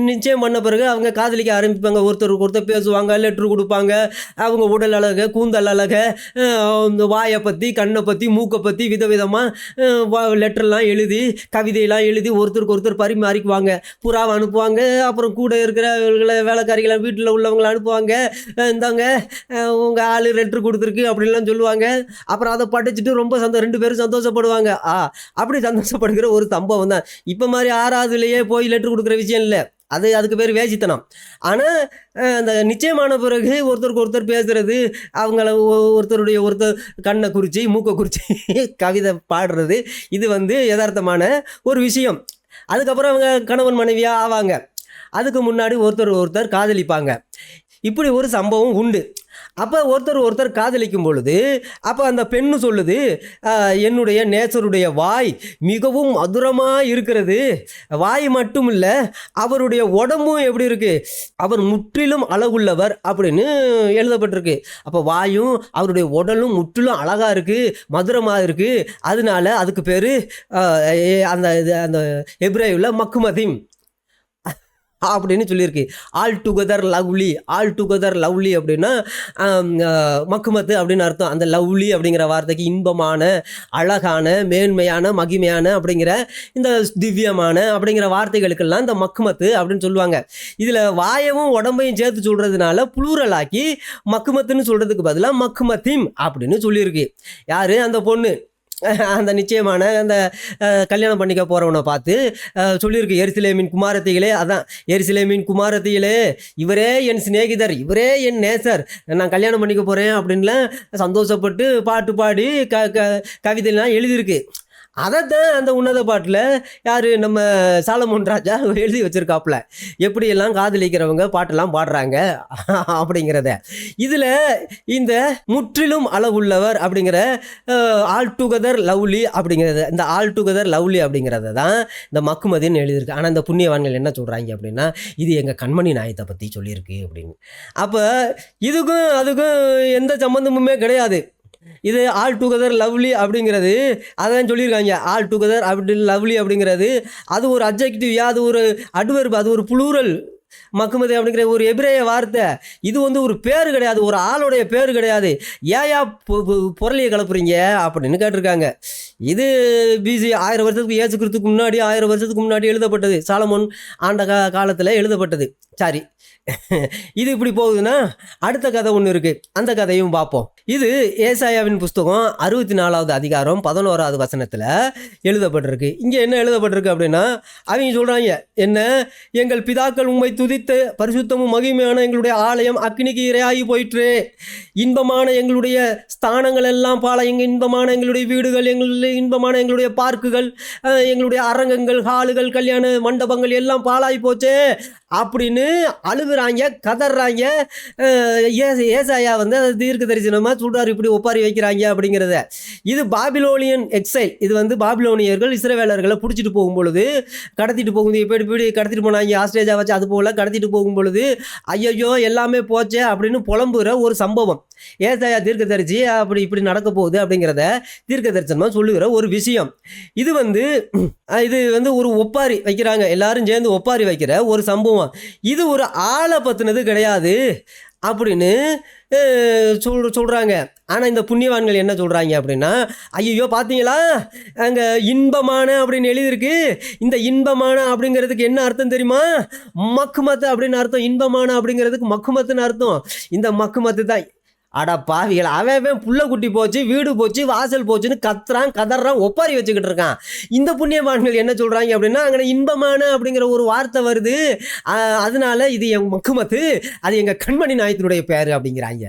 நிச்சயம் பண்ண பிறகு அவங்க காதலிக்க ஆரம்பிப்பாங்க. ஒருத்தருக்கு ஒருத்தர் பேசுவாங்க, லெட்ரு கொடுப்பாங்க. அவங்க உடல் அழகை, கூந்தல் அழகை, இந்த வாயை பற்றி, கண்ணை பற்றி, மூக்கை பற்றி விதவிதமாக லெட்டர்லாம் எழுதி, கவிதையெல்லாம் எழுதி ஒருத்தருக்கு ஒருத்தர் பரிமாறிக்குவாங்க. புறாவை அனுப்புவாங்க. அப்புறம் கூட இருக்கிற வேலைக்காரிகளை வீட்டில் உள்ளவங்களை அனுப்புவாங்க. இந்தாங்க உங்கள் ஆள் லெட்ரு கொடுத்துருக்கு அப்படின்லாம் சொல்லுவாங்க. அப்புறம் அதை படிச்சுட்டு ரொம்ப 2 பேரும் சந்தோஷப்படுவாங்க. அப்படி சந்தோஷப்படுகிற ஒரு சம்பவம் தான். இப்போ மாதிரி 6வதுலேயே போய் லெட்ரு கொடுக்குற விஷயம் இல்லை. அதுக்கு பேர் வேசித்தனம். ஆனால் அந்த நிச்சயமான பிறகு ஒருத்தருக்கு ஒருத்தர் பேசுகிறது, அவங்கள ஒருத்தர் கண்ணை குறித்து மூக்கை குறித்து கவிதை பாடுறது, இது வந்து யதார்த்தமான ஒரு விஷயம். அதுக்கப்புறம் அவங்க கணவன் மனைவியாக ஆவாங்க. அதுக்கு முன்னாடி ஒருத்தர் காதலிப்பாங்க. இப்படி ஒரு சம்பவம் உண்டு. அப்போ ஒருத்தர் காதலிக்கும் பொழுது அப்போ அந்த பெண்ணு சொல்லுது, என்னுடைய நேசருடைய வாய் மிகவும் மதுரமாக இருக்கிறது. வாய் மட்டும் இல்லை, அவருடைய உடம்பும் எப்படி இருக்குது, அவர் முற்றிலும் அழகுள்ளவர் அப்படின்னு எழுதப்பட்டிருக்கு. அப்போ வாயும் அவருடைய உடலும் முற்றிலும் அழகாக இருக்குது, மதுரமாக இருக்குது. அதனால அதுக்கு பேர் அந்த எபிரேயுல மக்குமதிம் அப்படின்னு சொல்லியிருக்கு. ஆல் டுகெதர் லவ்லி அப்படின்னா மக்குமத்து அப்படின்னு அர்த்தம். அந்த லவ்லி அப்படிங்கிற வார்த்தைக்கு இன்பமான, அழகான, மேன்மையான, மகிமையான அப்படிங்கிற இந்த திவ்யமான அப்படிங்கிற வார்த்தைகளுக்கெல்லாம் இந்த மக்குமத்து அப்படின்னு சொல்லுவாங்க. இதில் வாயவும் உடம்பையும் சேர்த்து சொல்கிறதுனால புளூரலாக்கி மக்குமத்துன்னு சொல்கிறதுக்கு பதிலாக மக்குமத்திம் அப்படின்னு சொல்லியிருக்கு. யார்? அந்த பொண்ணு அந்த நிச்சயமான அந்த கல்யாணம் பண்ணிக்க போகிறவனை பார்த்து சொல்லியிருக்கு, எருசலேமின் குமாரத்திகளே, அதான் எருசலேமின் குமாரத்திகளே, இவரே என் சிநேகிதர், இவரே என் நேசர், நான் கல்யாணம் பண்ணிக்க போகிறேன் அப்படின்லாம் சந்தோஷப்பட்டு பாட்டு பாடி கவிதைலாம் எழுதியிருக்கு. அதைத்தான் அந்த உன்னத பாட்டில் யார், நம்ம சாலமோன் ராஜா எழுதி வச்சுருக்காப்புல, எப்படியெல்லாம் காதலிக்கிறவங்க பாட்டெல்லாம் பாடுறாங்க அப்படிங்கிறத. இதில் இந்த முற்றிலும் அழகுள்ளவர் அப்படிங்கிற ஆல் டுகெதர் லவ்லி அப்படிங்கிறது, இந்த ஆல் டுகெதர் லவ்லி அப்படிங்கிறத தான் இந்த மக்குமதின்னு எழுதியிருக்கு. ஆனால் இந்த புண்ணியவான்கள் என்ன சொல்கிறாங்க அப்படின்னா, இது எங்கள் கண்மணி நாயத்தை பற்றி சொல்லியிருக்கு அப்படின்னு. அப்போ இதுக்கும் அதுக்கும் எந்த சம்மந்தமுமே கிடையாது. இது ஆல் டுகெதர் லவ்லி அப்படிங்கிறது அதான் சொல்லியிருக்காங்க. ஆல் டுகெதர் அப்படி லவ்லி அப்படிங்கிறது அது ஒரு அட்ஜெக்டிவ், அது ஒரு அட்வெர்ப், அது ஒரு புளூரல். மக்குமதி அப்படிங்கிற ஒரு எபிரேய வார்த்தை. இது வந்து ஒரு பேர் கிடையாது, ஒரு ஆளுடைய பேர் கிடையாது. ஏயா பொருளையை கலப்புறீங்க அப்படின்னு கேட்டிருக்காங்க. இது பிசி 1000 வருஷத்துக்கு, இயேசு கிறிஸ்துக்கு முன்னாடி 1000 வருஷத்துக்கு முன்னாடி எழுதப்பட்டது. சாலமோன் ஆண்ட காலத்தில் எழுதப்பட்டது. சாரி, இது இப்படி போகுதுன்னா அடுத்த கதை ஒன்று இருக்குது, அந்த கதையும் பார்ப்போம். இது ஏசாயாவின் புஸ்தகம் 64வது அதிகாரம் 11வது வசனத்தில் எழுதப்பட்டிருக்கு. இங்கே என்ன எழுதப்பட்டிருக்கு அப்படின்னா, அவங்க சொல்கிறாங்க, என்ன, எங்கள் பிதாக்கள் உம்மை துதித்த பரிசுத்தமும் மகிமையான எங்களுடைய ஆலயம் அக்னிக்கு இரையாகி போயிற்று. இன்பமான எங்களுடைய ஸ்தானங்கள் எல்லாம் இன்பமான எங்களுடைய வீடுகள், இன்பமான எங்களுடைய பார்க்குகள், எங்களுடைய அரங்கங்கள், ஹாலுகள், கல்யாண மண்டபங்கள் எல்லாம் பாழாகி போச்சே. அப்படின்னு அழுகுறாங்க, கதறாங்க. ஏசாயா வந்து அது தீர்க்க தரிசனமாக சொல்கிறார், இப்படி ஒப்பாரி வைக்கிறாங்க அப்படிங்கிறத. இது பாபிலோனியன் எக்ஸைல். இது வந்து பாபிலோனியர்கள் இஸ்ரவேலர்களை பிடிச்சிட்டு போகும்பொழுது, கடத்திட்டு போகும்போது இப்படி கடத்திட்டு போனாங்க, ஆஸ்திரேலியா வச்சு அது போல் கடத்திட்டு போகும்பொழுது ஐயோ எல்லாமே போச்சே அப்படின்னு புலம்புகிற ஒரு சம்பவம். ஏசாயா தீர்க்கதரிசி அப்படி இப்படி நடக்க போகுது அப்படிங்கிறத தீர்க்க தரிசனமாக சொல்லுகிற ஒரு விஷயம். இது வந்து ஒரு ஒப்பாரி வைக்கிறாங்க, எல்லாரும் சேர்ந்து ஒப்பாரி வைக்கிற ஒரு சம்பவம். இது ஒரு ஆளை பற்றினது கிடையாது அப்படின்னு சொல்கிறாங்க. ஆனால் இந்த புண்ணியவான்கள் என்ன சொல்கிறாங்க அப்படின்னா, ஐயோ பார்த்தீங்களா அங்கே இன்பமான அப்படின்னு எழுதியிருக்கு. இந்த இன்பமான அப்படிங்கிறதுக்கு என்ன அர்த்தம் தெரியுமா? மக்குமத்து அப்படின்னு அர்த்தம். இன்பமான அப்படிங்கிறதுக்கு மக்குமத்துன்னு அர்த்தம். இந்த மக்குமத்து தான். அடா பாவிகள், அவன் புள்ள குட்டி போச்சு, வீடு போச்சு, வாசல் போச்சுன்னு கத்துறான், கதறான், ஒப்பாரி வச்சுக்கிட்டு இருக்கான். இந்த புண்ணியவான்கள் என்ன சொல்கிறாங்க அப்படின்னா, அங்கே இன்பமான அப்படிங்கிற ஒரு வார்த்தை வருது, அதனால இது என் மக்குமத்து, அது எங்கள் கண்மணி நாயத்தினுடைய பேர் அப்படிங்கிறாங்க.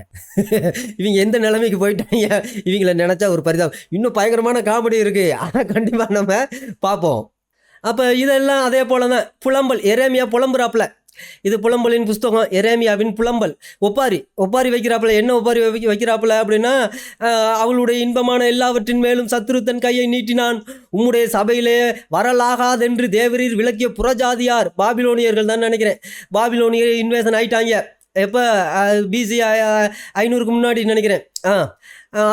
இவங்க எந்த நிலைமைக்கு போயிட்டாங்க, இவங்கள நினச்சா ஒரு பரிதாபம். இன்னும் பயங்கரமான காமெடி இருக்குது, ஆனால் கண்டிப்பாக நம்ம பார்ப்போம். அப்போ இதெல்லாம் அதே போல தான் புலம்பல். எரேமியா புலம்புறாப்புல. இது புலம்பலின் புஸ்தகம், எரேமியாவின் புலம்பல். ஒப்பாரி வைக்கிறாப்புல. என்ன ஒப்பாரி வைக்கிறாப்புல அப்படின்னா, அவளுடைய இன்பமான எல்லாவற்றின் மேலும் சத்துரு தன் கையை நீட்டினான், உம்முடைய சபையிலே வரலாகாதென்று தேவரீர் விளக்கிய புறஜாதியார், பாபிலோனியர்கள் தான் நினைக்கிறேன், பாபிலோனியர் இன்வேஷன் ஆயிட்டாங்க. எப்போ பிசி 500க்கு முன்னாடி நினைக்கிறேன்,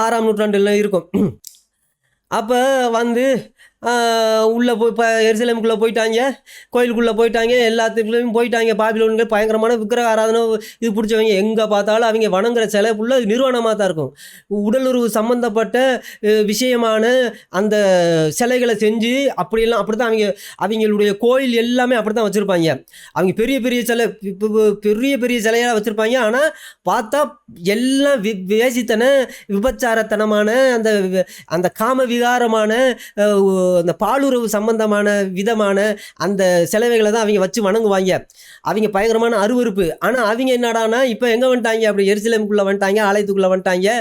6ஆம் நூற்றாண்டில் இருக்கும். அப்போ வந்து உள்ளே போய் இப்போ எருசலேமுக்குள்ளே போயிட்டாங்க, கோயிலுக்குள்ளே போயிட்டாங்க, எல்லாத்துக்குள்ளேயும் போயிட்டாங்க. பாபிலோன்கள் பயங்கரமான விக்கிரக ஆராதனை இது பிடிச்சவங்க. எங்கே பார்த்தாலும் அவங்க வணங்குற சிலை ஃபுல்லாக நிறுவனமாக தான் இருக்கும். உடலுறவு சம்மந்தப்பட்ட விஷயமான அந்த சிலைகளை செஞ்சு அப்படியெல்லாம் அப்படி தான் அவங்களுடைய கோயில் எல்லாமே அப்படி தான் வச்சுருப்பாங்க. அவங்க பெரிய பெரிய சிலை, பெரிய பெரிய சிலையாக வச்சுருப்பாங்க. ஆனால் பார்த்தா எல்லாம் வேசித்தன விபச்சாரத்தனமான அந்த காம விகாரமான அந்த பாலுறவு சம்பந்தமான விதமான அந்த சிலைவைகளை தான் அவங்க வச்சு வணங்குவாங்க. அவங்க பயங்கரமான அருவருப்பு. ஆனால் அவங்க என்னடானா இப்போ எங்கே வந்துட்டாங்க, அப்படி எருசலேமுக்குள்ளே வந்துட்டாங்க, ஆலயத்துக்குள்ளே வந்துட்டாங்க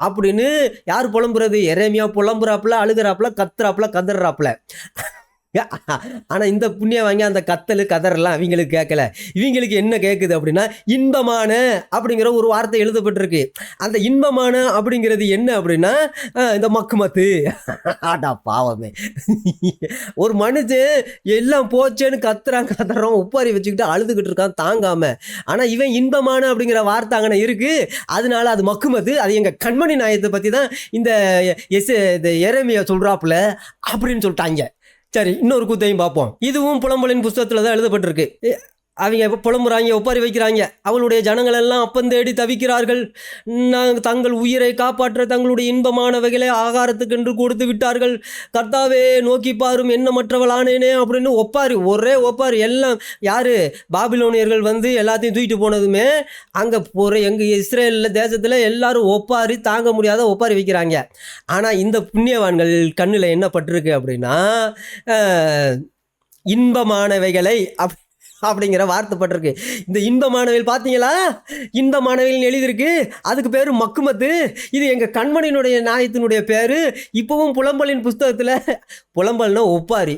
அப்படின்னு யார் புலம்புறது? எரேமியா புலம்புறாப்புல, அழுகிறாப்புல, கத்துறாப்புல. ஆனால் இந்த புண்ணியவாங்க அந்த கதறலாம் அவங்களுக்கு கேட்கல. இவங்களுக்கு என்ன கேட்குது அப்படின்னா, இன்பமான அப்படிங்கிற ஒரு வார்த்தை எழுதப்பட்டிருக்கு. அந்த இன்பமான அப்படிங்கிறது என்ன அப்படின்னா, இந்த மக்குமத்து. ஆடா பாவமே, ஒரு மனுஷன் எல்லாம் போச்சேன்னு கதறான், உப்பாரி வச்சுக்கிட்டு அழுதுகிட்டு இருக்கான் தாங்காம. ஆனால் இவன் இன்பமான அப்படிங்கிற வார்த்தை அங்கே இருக்கு, அதனால அது மக்குமத்து, அது எங்கள் கண்மணி நாயத்தை பற்றி தான் இந்த எரேமியா சொல்கிறாப்புல அப்படின்னு சொல்லிட்டாங்க. சரி, இன்னொரு கூத்தையும் பார்ப்போம். இதுவும் புலம்பலின் புஸ்தகத்தில் தான் எழுதப்பட்டிருக்கு. அவங்க புலம்புறாங்க, ஒப்பாரி வைக்கிறாங்க. அவளுடைய ஜனங்கள் எல்லாம் அப்பந்தேடி தவிக்கிறார்கள், தங்கள் உயிரை காப்பாற்ற தங்களுடைய இன்பமானவைகளை ஆகாரத்துக்கென்று கொடுத்து விட்டார்கள். கர்த்தாவே நோக்கி பாரும், எண்ணமற்றவள் ஆனேனே அப்படின்னு ஒரே ஒப்பாரி. எல்லாம் யார்? பாபிலோனியர்கள் வந்து எல்லாத்தையும் தூக்கிட்டு போனதுமே அங்கே எங்கள் இஸ்ரேலில் தேசத்தில் எல்லாரும் ஒப்பாரி, தாங்க முடியாத ஒப்பாரி வைக்கிறாங்க. ஆனால் இந்த புண்ணியவான்கள் கண்ணில் என்ன பட்டிருக்கு அப்படின்னா, இன்பமானவைகளை அப்படிங்கிற வார்த்தைப்பட்டிருக்கு. இந்த இன்பமானவைகள் பார்த்தீங்களா, இன்பமானவைகள் எழுதியிருக்கு, அதுக்கு பேர் மக்குமத்து. இது எங்கள் கண்மணியினுடைய நாயத்தினுடைய பேர். இப்போவும் புலம்பலின் புஸ்தகத்தில், புலம்பல்னா ஒப்பாரி,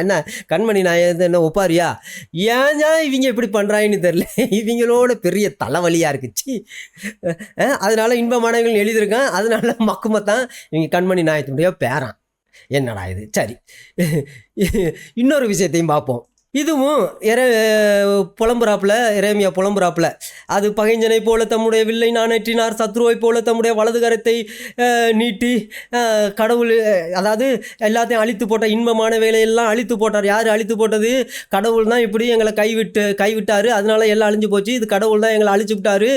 என்ன கண்மணி நாயத்து என்ன ஒப்பாரியா? ஏன் இவங்க இப்படி பண்ணுறாங்கன்னு தெரியல, இவங்களோட பெரிய தலைவலியாக இருக்குச்சு. அதனால இன்பமானவைகள் எழுதியிருக்கான், அதனால மக்குமத்தான் இவங்க கண்மணி நாயத்தினுடைய பேரான். என்னடா இது? சரி, இன்னொரு விஷயத்தையும் பார்ப்போம். இதுவும் புலம்புறாப்புல, எரேமியா புலம்புறாப்புல. அது பகைஞ்சனை போல தம்முடைய வில்லை நாணேற்றினார், சத்ருவை போல தம்முடைய வலது கரத்தை நீட்டி கடவுள், அதாவது எல்லாத்தையும் அழித்து போட்ட இன்பமான வேலையெல்லாம் அழித்து போட்டார். யார் அழித்து போட்டது? கடவுள் தான். இப்படி எங்களை கைவிட்டார், அதனால எல்லாம் அழிஞ்சு போச்சு, இது கடவுள் தான் எங்களை அழிச்சு விட்டாரு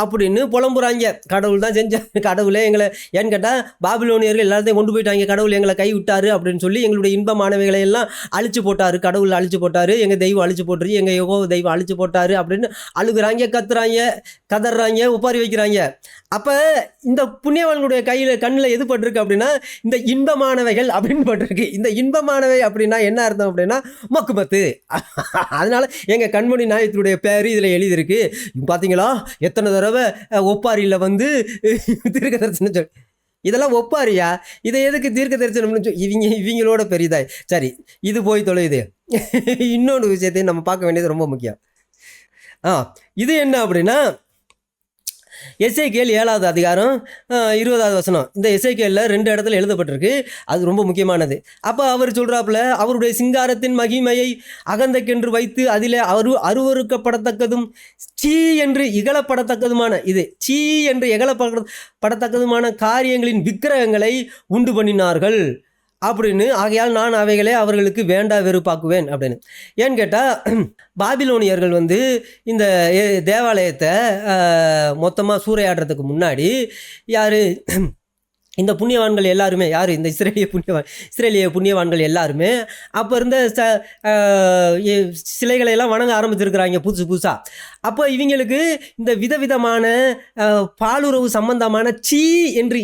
அப்படின்னு புலம்புறாங்க. கடவுள் தான் செஞ்சார், கடவுளே எங்களை, ஏன்னு கேட்டால் பாபிலோனியர்கள் எல்லாத்தையும் கொண்டு போயிட்டாங்க, கடவுள் எங்களை கைவிட்டார் அப்படின்னு சொல்லி எங்களுடைய இன்பமானவைகளை எல்லாம் அழிச்சு போட்டார், கடவுள் அழிச்சு போட்டார், எங்கள் தெய்வம் அழிச்சு போட்டுருச்சு, எங்கள் யெகோவா தெய்வம் அழிச்சு போட்டார் அப்படின்னு அழுகுறாங்க, கத்துறாங்க, கதறாங்க, ஒப்பாரி வைக்கிறாங்க. அப்போ இந்த புண்ணியவான்களுடைய கண்ணில் எது பட்டிருக்கு அப்படின்னா, இந்த இன்பமானவைகள் அப்படின்னு பட்டிருக்கு. இந்த இன்பமானவை அப்படின்னா என்ன அர்த்தம் அப்படின்னா, மக்குமத்து. அதனால எங்கள் கண்மணி நாயத்தினுடைய பேர் இதில் எழுதியிருக்கு. பார்த்தீங்களா எத்தனை தடவை ஒப்பாரியில் வந்து தீர்க்க தரிசனம் சொல்லி, இதெல்லாம் ஒப்பாரியா? இதை எதுக்கு தீர்க்க தரிசனம்னு இவங்களோட பெரியதாய். சரி, இது போய் தொலையுது. இன்னொரு விஷயத்தையும் நம்ம பார்க்க வேண்டியது ரொம்ப முக்கியம். இது என்ன அப்படின்னா, எசேக்கியேல் 7வது அதிகாரம் 20வது வசனம். இந்த எசேக்கியேல்ல 2 இடத்துல எழுதப்பட்டிருக்கு. அது ரொம்ப முக்கியமானது. அப்போ அவர் சொல்கிறாப்புல, அவருடைய சிங்காரத்தின் மகிமையை அகந்தைக்கென்று வைத்து அதில் அருவருக்கப்படத்தக்கதும் சீ என்று இகழப்படத்தக்கதுமான சீ என்று இகழப்படத்தக்கதுமான காரியங்களின் விக்கிரகங்களை உண்டு பண்ணினார்கள் அப்படின்னு. ஆகையால் நான் அவைகளை அவர்களுக்கு வேண்டா வெறுப்பாக்குவேன் அப்படின்னு. ஏன்னு கேட்டால், பாபிலோனியர்கள் வந்து இந்த தேவாலயத்தை மொத்தமாக சூறையாடுறதுக்கு முன்னாடி யார், இந்த புண்ணியவான்கள் எல்லாருமே, யார், இந்த இஸ்ரேலிய புண்ணியவான்கள் எல்லாருமே அப்போ இருந்த சிலைகளையெல்லாம் வணங்க ஆரம்பிச்சிருக்கிறாங்க புதுசாக. அப்போ இவங்களுக்கு இந்த விதவிதமான பாலுறவு சம்பந்தமான சீ என்று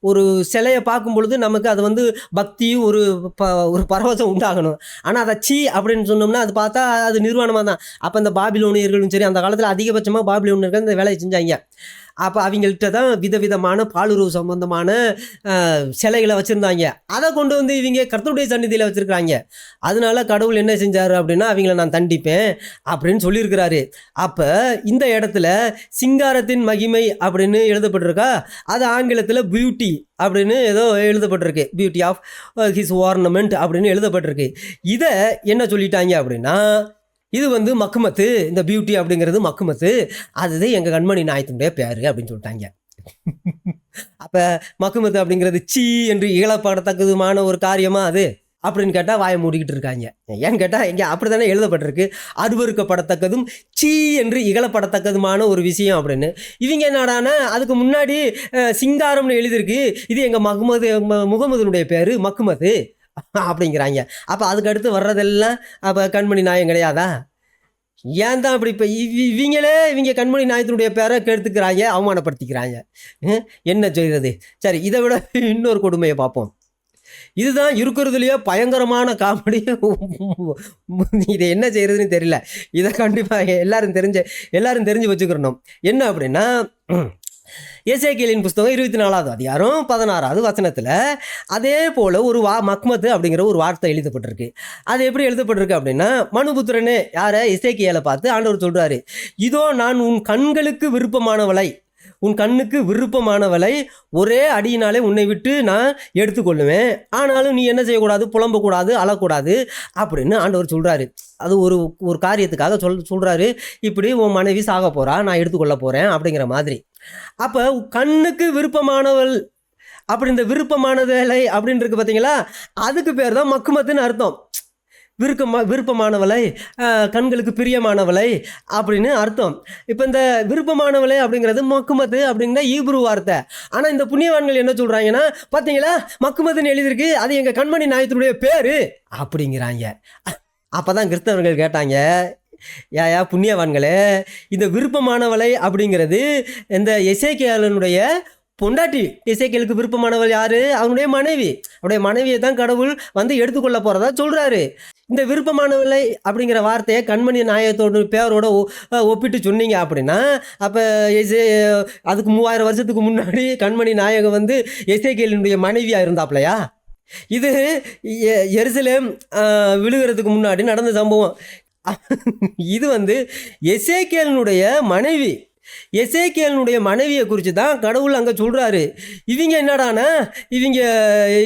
ஒரு சிலையை பார்க்கும் பொழுது நமக்கு அது வந்து பக்தியும் ஒரு பரவசம் உண்டாகணும். ஆனால் அதை சீ அப்படின்னு சொன்னோம்னா அது பார்த்தா அது நிர்வாணமாக தான். அப்போ இந்த பாபிலோனியர்களும் சரி, அந்த காலத்தில் அதிகபட்சமாக பாபிலோனியர்கள் இந்த வேலையை செஞ்சாங்க. அப்போ அவங்கள்ட்ட தான் விதவிதமான பாலுறவு சம்பந்தமான சிலைகளை வச்சுருந்தாங்க. அதை கொண்டு வந்து இவங்க கர்த்தருடைய சந்நிதியில் வச்சுருக்காங்க. அதனால கடவுள் என்ன செஞ்சார் அப்படின்னா, அவங்கள நான் தண்டிப்பேன் அப்படின்னு சொல்லியிருக்கிறாரு. அப்போ இந்த இடத்துல சிங்காரத்தின் மகிமை அப்படின்னு எழுதப்பட்டிருக்கா, அது ஆங்கிலத்தில் பியூட்டி அப்படின்னு ஏதோ எழுதப்பட்டிருக்கு. பியூட்டி ஆஃப் ஹிஸ் ஆர்னமெண்ட் அப்படின்னு எழுதப்பட்டிருக்கு. இதை என்ன சொல்லிட்டாங்க அப்படின்னா, இது வந்து மக்குமத்து, இந்த பியூட்டி அப்படிங்கிறது மக்குமத்து, அதுதான் எங்கள் கண்மணி நாயத்தினுடைய பேர் அப்படின்னு சொல்லிட்டாங்க. அப்போ மக்குமத்து அப்படிங்கிறது சீ என்று இகழப்படத்தக்கதுமான ஒரு காரியமா அது அப்படின்னு கேட்டால் வாயை மூடிக்கிட்டு இருக்காங்க. ஏன்னு கேட்டால் இங்கே அப்படி தானே எழுதப்பட்டிருக்கு, அருவருக்கப்படத்தக்கதும் சீ என்று இகழப்படத்தக்கதுமான ஒரு விஷயம் அப்படின்னு. இவங்க என்னடானா அதுக்கு முன்னாடி சிங்காரம்னு எழுதியிருக்கு, இது எங்கள் முகமதுனுடைய பேர் மக்குமத்து அப்படிங்கிறாங்க. அப்போ அதுக்கு அடுத்து வர்றதெல்லாம் அப்போ கண்மணி நாயம் கிடையாதா? ஏன் தான் அப்படி? இப்போ இவங்க கண்மணி நாயத்தினுடைய பேரை கெடுத்துக்கிறாங்க, அவமானப்படுத்திக்கிறாங்க. என்ன செய்கிறது? சரி, இதை விட இன்னொரு கொடுமையை பார்ப்போம். இதுதான் இருக்கிறதுலையே பயங்கரமான காமெடி. இதை என்ன செய்யறதுன்னு தெரியல. இதை கண்டிப்பாக எல்லாரும் தெரிஞ்சு வச்சுக்கிறணும். என்ன அப்படின்னா, எசேக்கியேலின் புஸ்தகம் 24வது அதிகாரம் 16வது வசனத்தில் அதே போல் ஒரு மக்மத்து அப்படிங்கிற ஒரு வார்த்தை எழுதப்பட்டிருக்கு. அது எப்படி எழுதப்பட்டிருக்கு அப்படின்னா, மனுபுத்திரனே, யாரை, எசேக்கியேலை பார்த்து ஆண்டவர் சொல்கிறாரு, இதோ நான் உன் கண்களுக்கு விருப்பமானவளை ஒரே அடியினாலே உன்னை விட்டு நான் எடுத்துக்கொள்ளுவேன். ஆனாலும் நீ என்ன செய்யக்கூடாது, புலம்பக்கூடாது, அழக்கூடாது அப்படின்னு ஆண்டவர் சொல்கிறாரு. அது ஒரு காரியத்துக்காக சொல்கிறாரு. இப்படி உன் மனைவி சாக போகிறா, நான் எடுத்துக்கொள்ள போகிறேன் அப்படிங்கிற மாதிரி. அப்போ கண்ணுக்கு விருப்பமானவள் அப்படி, இந்த விருப்பமானவளை அப்படின்னு இருக்கு பார்த்தீங்களா, அதுக்கு பேர் தான் மக்குமத்துன்னு அர்த்தம். விருப்பமானவளை, கண்களுக்கு பிரியமானவளை அப்படின்னு அர்த்தம். இப்போ இந்த விருப்பமானவளை அப்படிங்கிறது மக்குமத்து அப்படிங்கிற ஈப்ரு வார்த்தை. ஆனால் இந்த புண்ணியவான்கள் என்ன சொல்கிறாங்கன்னா, பார்த்தீங்களா மக்குமத்துன்னு எழுதியிருக்கு, அது எங்கள் கண்மணி நாயத்தினுடைய பேர் அப்படிங்கிறாங்க. அப்போ தான் கிறிஸ்தவர்கள் கேட்டாங்க, ஏயா புண்ணியவான்களே, இந்த விருப்பமானவளை அப்படிங்கிறது இந்த எசேக்கியேலினுடைய பொண்டாட்டி. எசேக்கியேலுக்கு விருப்பமானவள் யார்? அவனுடைய மனைவியை தான் கடவுள் வந்து எடுத்துக்கொள்ள போகிறதா சொல்கிறாரு. இந்த விருப்பமானவளை அப்படிங்கிற வார்த்தையை கண்மணி நாயகத்தோட பேரோட ஒப்பிட்டு சொன்னீங்க அப்படின்னா, அப்போ அதுக்கு 3000 வருஷத்துக்கு முன்னாடி கண்மணி நாயகம் வந்து எசேக்கியேலினுடைய மனைவியாக இருந்தாப்லையா? இது எருசலேம் விழுகிறதுக்கு முன்னாடி நடந்த சம்பவம். இது வந்து எசேக்கியேலினுடைய மனைவியை குறித்து தான் கடவுள் அங்கே சொல்கிறாரு. இவங்க என்னடானா, இவங்க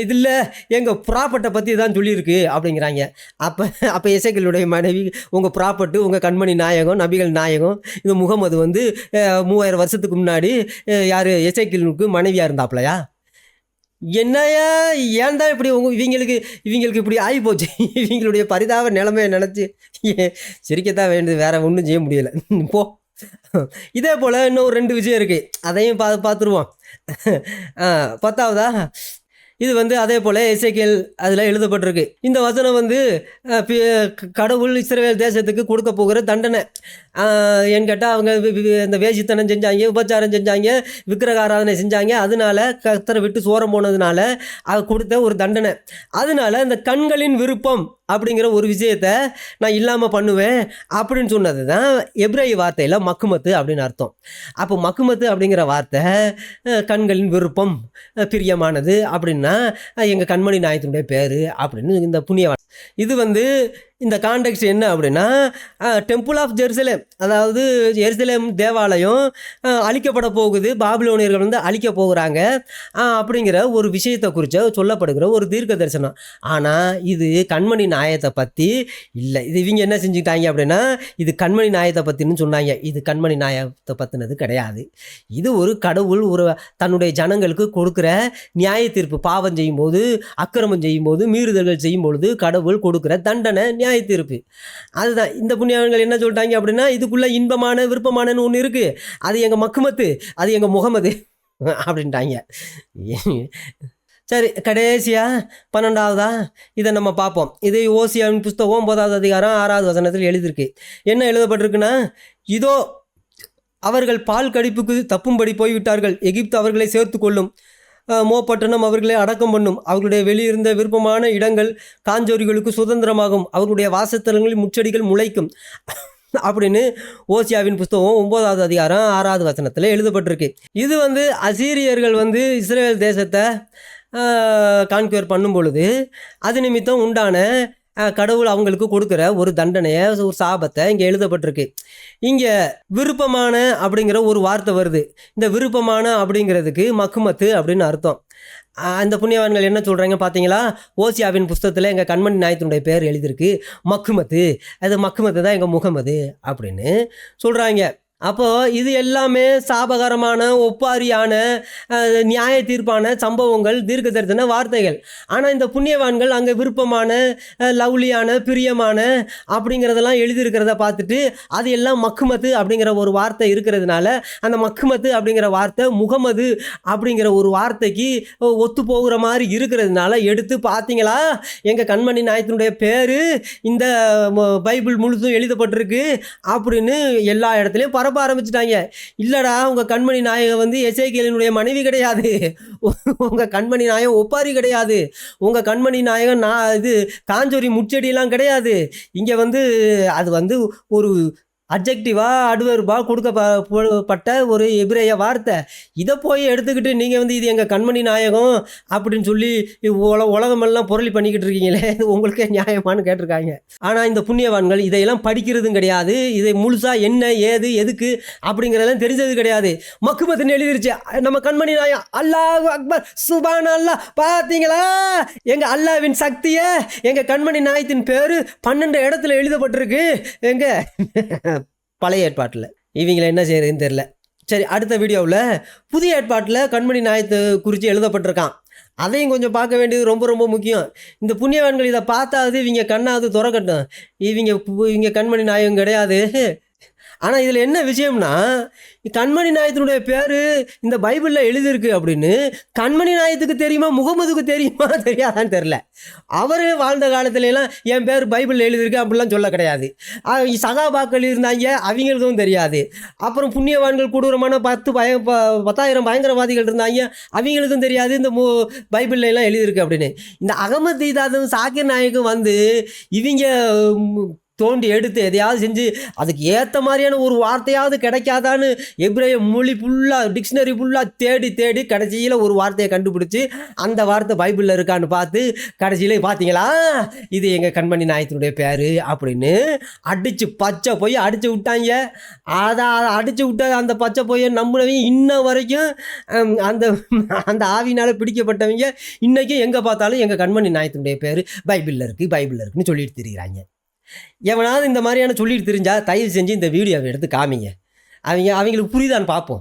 இதில் எங்கள் ப்ராப்பர்ட்டை பற்றி தான் சொல்லியிருக்கு அப்படிங்கிறாங்க. அப்போ எசேக்கியேலுடைய மனைவி உங்கள் ப்ராப்பர்ட்டு, உங்கள் கண்மணி நாயகம், நபிகள் நாயகம், இந்த முகமது வந்து 3000 வருஷத்துக்கு முன்னாடி யார், எசேக்கியேலுக்கு மனைவியாக இருந்தாப்லையா? என்னையா, ஏன் தான் இப்படி இவங்களுக்கு இப்படி ஆகி போச்சு? இவங்களுடைய பரிதாப நிலைமையை நினச்சி சிரிக்கத்தான் வேண்டியது, வேற ஒன்றும் செய்ய முடியலை. போ. இதே போல் இன்னும் 2 விஷயம் இருக்குது, அதையும் பார்த்துருவோம். 10வதா, இது வந்து அதே போல் எசேக்கியேல் அதில் எழுதப்பட்டிருக்கு. இந்த வசனம் வந்து கடவுள் இஸ்ரவேல் தேசத்துக்கு கொடுக்க போகிற தண்டனை. ஏன்னு கேட்டால் அவங்க இந்த வேசித்தனம் செஞ்சாங்க, உபச்சாரம் செஞ்சாங்க, விக்கிரக ஆராதனை செஞ்சாங்க. அதனால கர்த்தரை விட்டு சோரம் போனதுனால கொடுத்த ஒரு தண்டனை. அதனால இந்த கண்களின் விருப்பம் அப்படிங்கிற ஒரு விஷயத்த நான் இல்லாமல் பண்ணுவேன் அப்படின்னு சொன்னது தான் எபிரேய வார்த்தையில் மக்குமத்து அப்படின்னு அர்த்தம். அப்போ மக்குமத்து அப்படிங்கிற வார்த்தை கண்களின் விருப்பம், பிரியமானது அப்படின்னா எங்கள் கண்மணி நாயத்தினுடைய பேர் அப்படின்னு இந்த புண்ணியவான். இது இந்த கான்டெக்ட் என்ன அப்படின்னா டெம்பிள் ஆஃப் ஜெருசலேம், அதாவது ஜெருசலேம் தேவாலயம் அழிக்கப்பட போகுது, பாபிலோனியர்கள் அழிக்க போகிறாங்க அப்படிங்கிற ஒரு விஷயத்தை குறித்து சொல்லப்படுகிற ஒரு தீர்க்க தரிசனம். ஆனால் இது கண்மணி நாயத்தை பற்றி இல்லை. இது இவங்க என்ன செஞ்சுக்கிட்டாங்க அப்படின்னா இது கண்மணி நாயத்தை பற்றின்னு சொன்னாங்க. இது கண்மணி நாயத்தை பற்றினது கிடையாது. இது ஒரு கடவுள் தன்னுடைய ஜனங்களுக்கு கொடுக்குற நியாய தீர்ப்பு. பாவம் செய்யும்போது, அக்கிரமம் செய்யும்போது, மீறுதல்கள் செய்யும்பொழுது கடவுள் கொடுக்குற தண்டனை நியாய தீர்ப்பு. அதுதான் இந்த புண்ணியவான்கள் என்ன சொல்லிட்டாங்க அப்படின்னா இதுக்குள்ள இன்பமான விருப்பமானன்னு ஒன்று இருக்குது, அது எங்கள் மக்குமத்து, அது எங்கள் முகமது அப்படின்ட்டாங்க. சரி, கடைசியா 12வதா இதை நம்ம பார்ப்போம். இது ஓசியாவின் புஸ்தகம் 9வது அதிகாரம் 6வது வசனத்தில் எழுதியிருக்கு. என்ன எழுதப்பட்டிருக்குன்னா, இதோ அவர்கள் பால் கடிப்புக்கு தப்பும்படி போய்விட்டார்கள், எகிப்து அவர்களை சேர்த்து கொள்ளும், மோப்பட்டணம் அவர்களை அடக்கம் பண்ணும், அவர்களுடைய வெளியிருந்த விருப்பமான இடங்கள் காஞ்சோரிகளுக்கு சுதந்திரமாகும், அவர்களுடைய வாசத்தலங்களில் முச்செடிகள் முளைக்கும் அப்படின்னு ஓசியாவின் புஸ்தகம் 9வது அதிகாரம் 6வது வசனத்தில் எழுதப்பட்டிருக்கு. இது அசீரியர்கள் இஸ்ரேல் தேசத்தை கான்குவர் பண்ணும் பொழுது அது நிமித்தம் உண்டான கடவுள் அவங்களுக்கு கொடுக்குற ஒரு தண்டனையை, ஒரு சாபத்தை இங்கே எழுதப்பட்டிருக்கு. இங்கே விருப்பமான அப்படிங்கிற ஒரு வார்த்தை வருது. இந்த விருப்பமான அப்படிங்கிறதுக்கு மக்குமத்து அப்படின்னு அர்த்தம். அந்த புண்ணியவான்கள் என்ன சொல்கிறாங்க பார்த்தீங்களா, ஓசியாவின் புஸ்தகத்தில் எங்கள் கண்மணி நாயத்தினுடைய பேர் எழுதியிருக்கு மக்குமத்து, அது மக்குமத்து தான் எங்கள் முகமது அப்படின்னு சொல்கிறாங்க. அப்போது இது எல்லாமே சாபகரமான, ஒப்பாரியான, நியாய தீர்ப்பான சம்பவங்கள், தீர்க்க தரிசன வார்த்தைகள். ஆனால் இந்த புண்ணியவான்கள் அங்கே விருப்பமான, லவ்லியான, பிரியமான அப்படிங்கிறதெல்லாம் எழுதியிருக்கிறத பார்த்துட்டு அது எல்லாம் மக்குமத்து அப்படிங்கிற ஒரு வார்த்தை இருக்கிறதுனால அந்த மக்குமத்து அப்படிங்கிற வார்த்தை முகமது அப்படிங்கிற ஒரு வார்த்தைக்கு ஒத்து போகிற மாதிரி இருக்கிறதுனால எடுத்து பார்த்தீங்களா எங்கள் கண்மணி நாயத்தினுடைய பேர் இந்த பைபிள் முழுதும் எழுதப்பட்டிருக்கு அப்படின்னு எல்லா இடத்துலையும் பரப்ப ஆரம்பிச்சுட்டாங்க. இல்லடா, உங்கள் கண்மணி நாயகம் எசேக்கியேலினுடைய மனைவி கிடையாது, உங்கள் கண்மணி நாயகம் ஒப்பாரி கிடையாது, உங்கள் கண்மணி நாயகம் இது காஞ்சோரி முச்செடியெல்லாம் கிடையாது. இங்கே அது ஒரு அட்ஜெக்டிவாக அட்வர்பாக கொடுக்கப்பட்ட ஒரு எபிரேய வார்த்தை. இதை போய் எடுத்துக்கிட்டு நீங்கள் இது எங்கள் கண்மணி நாயகம் அப்படின்னு சொல்லி உலகமெல்லாம் பொருளி பண்ணிக்கிட்டு இருக்கீங்களே, இது உங்களுக்கே நியாயமானு கேட்டிருக்காங்க. ஆனால் இந்த புண்ணியவான்கள் இதையெல்லாம் படிக்கிறதும் கிடையாது, இதை முழுசாக என்ன ஏது எதுக்கு அப்படிங்கிறதெல்லாம் தெரிஞ்சது கிடையாது. மக்குமத்துன்னு எழுதிருச்சு நம்ம கண்மணி நாயகம். அல்லாஹ் அக்பர், சுபான் அல்லாஹ். பார்த்தீங்களா எங்கள் அல்லாவின் சக்தியை, எங்கள் கண்மணி நாயத்தின் பேர் 12 இடத்துல எழுதப்பட்டிருக்கு எங்க பழைய ஏற்பாட்டில். இவங்களை என்ன செய்யறதுன்னு தெரில. சரி, அடுத்த வீடியோவில் புதிய ஏற்பாட்டில் கண்மணி நாயத்தை குறித்து எழுதப்பட்டிருக்கான், அதையும் கொஞ்சம் பார்க்க வேண்டியது ரொம்ப ரொம்ப முக்கியம். இந்த புண்ணியவான்கள் இதை பார்த்தாவது இவங்க கண்ணாவது திறக்கட்டும். இவங்க கண்மணி நாயகம் கிடையாது. ஆனால் இதில் என்ன விஷயம்னா, கண்மணி நாயத்தினுடைய பேர் இந்த பைபிளில் எழுதியிருக்கு அப்படின்னு கண்மணி நாயத்துக்கு தெரியுமா, முகமதுக்கு தெரியுமா, தெரியாதான்னு தெரில. அவர் வாழ்ந்த காலத்துலலாம் என் பேர் பைபிளில் எழுதியிருக்கு அப்படிலாம் சொல்ல கிடையாது. சகாபாக்கள் இருந்தாங்க, அவங்களுக்கும் தெரியாது. அப்புறம் புண்ணியவான்கள் கொடூரமான 10,000 பயங்கரவாதிகள் இருந்தாங்க, அவங்களுக்கும் தெரியாது இந்த பைபிள்ல எல்லாம் எழுதியிருக்கு அப்படின்னு. இந்த அகமது தீதாதும் சாக்கிர் நாயக்கும் இவங்க தோண்டி எடுத்து எதையாவது செஞ்சு அதுக்கு ஏற்ற மாதிரியான ஒரு வார்த்தையாவது கிடைக்காதான்னு எபிரேய மொழி ஃபுல்லாக, டிக்ஷனரி ஃபுல்லாக தேடி தேடி கடைசியில் ஒரு வார்த்தையை கண்டுபிடிச்சி அந்த வார்த்தை பைபிளில் இருக்கான்னு பார்த்து கடைசியில் பார்த்தீங்களா இது எங்கள் கண்மணி நாயத்தினுடைய பேர் அப்படின்னு அடித்து பச்சை போய் அடித்து விட்டாங்க. அதை அடித்து விட்ட அந்த பச்சை போய் நம்பினவங்க இன்ன வரைக்கும் அந்த அந்த ஆவினால் பிடிக்கப்பட்டவங்க இன்றைக்கும் எங்கே பார்த்தாலும் எங்கள் கண்மணி நாயத்தினுடைய பேர் பைபிளில் இருக்குன்னு சொல்லிட்டு திரிகிறாங்க. எவனாவது இந்த மாதிரியான சொல்லிட்டு தெரிஞ்சா தயவு செஞ்சு இந்த வீடியோவை எடுத்து காமிங்க, அவங்களுக்கு புரியுதான்னு பார்ப்போம்.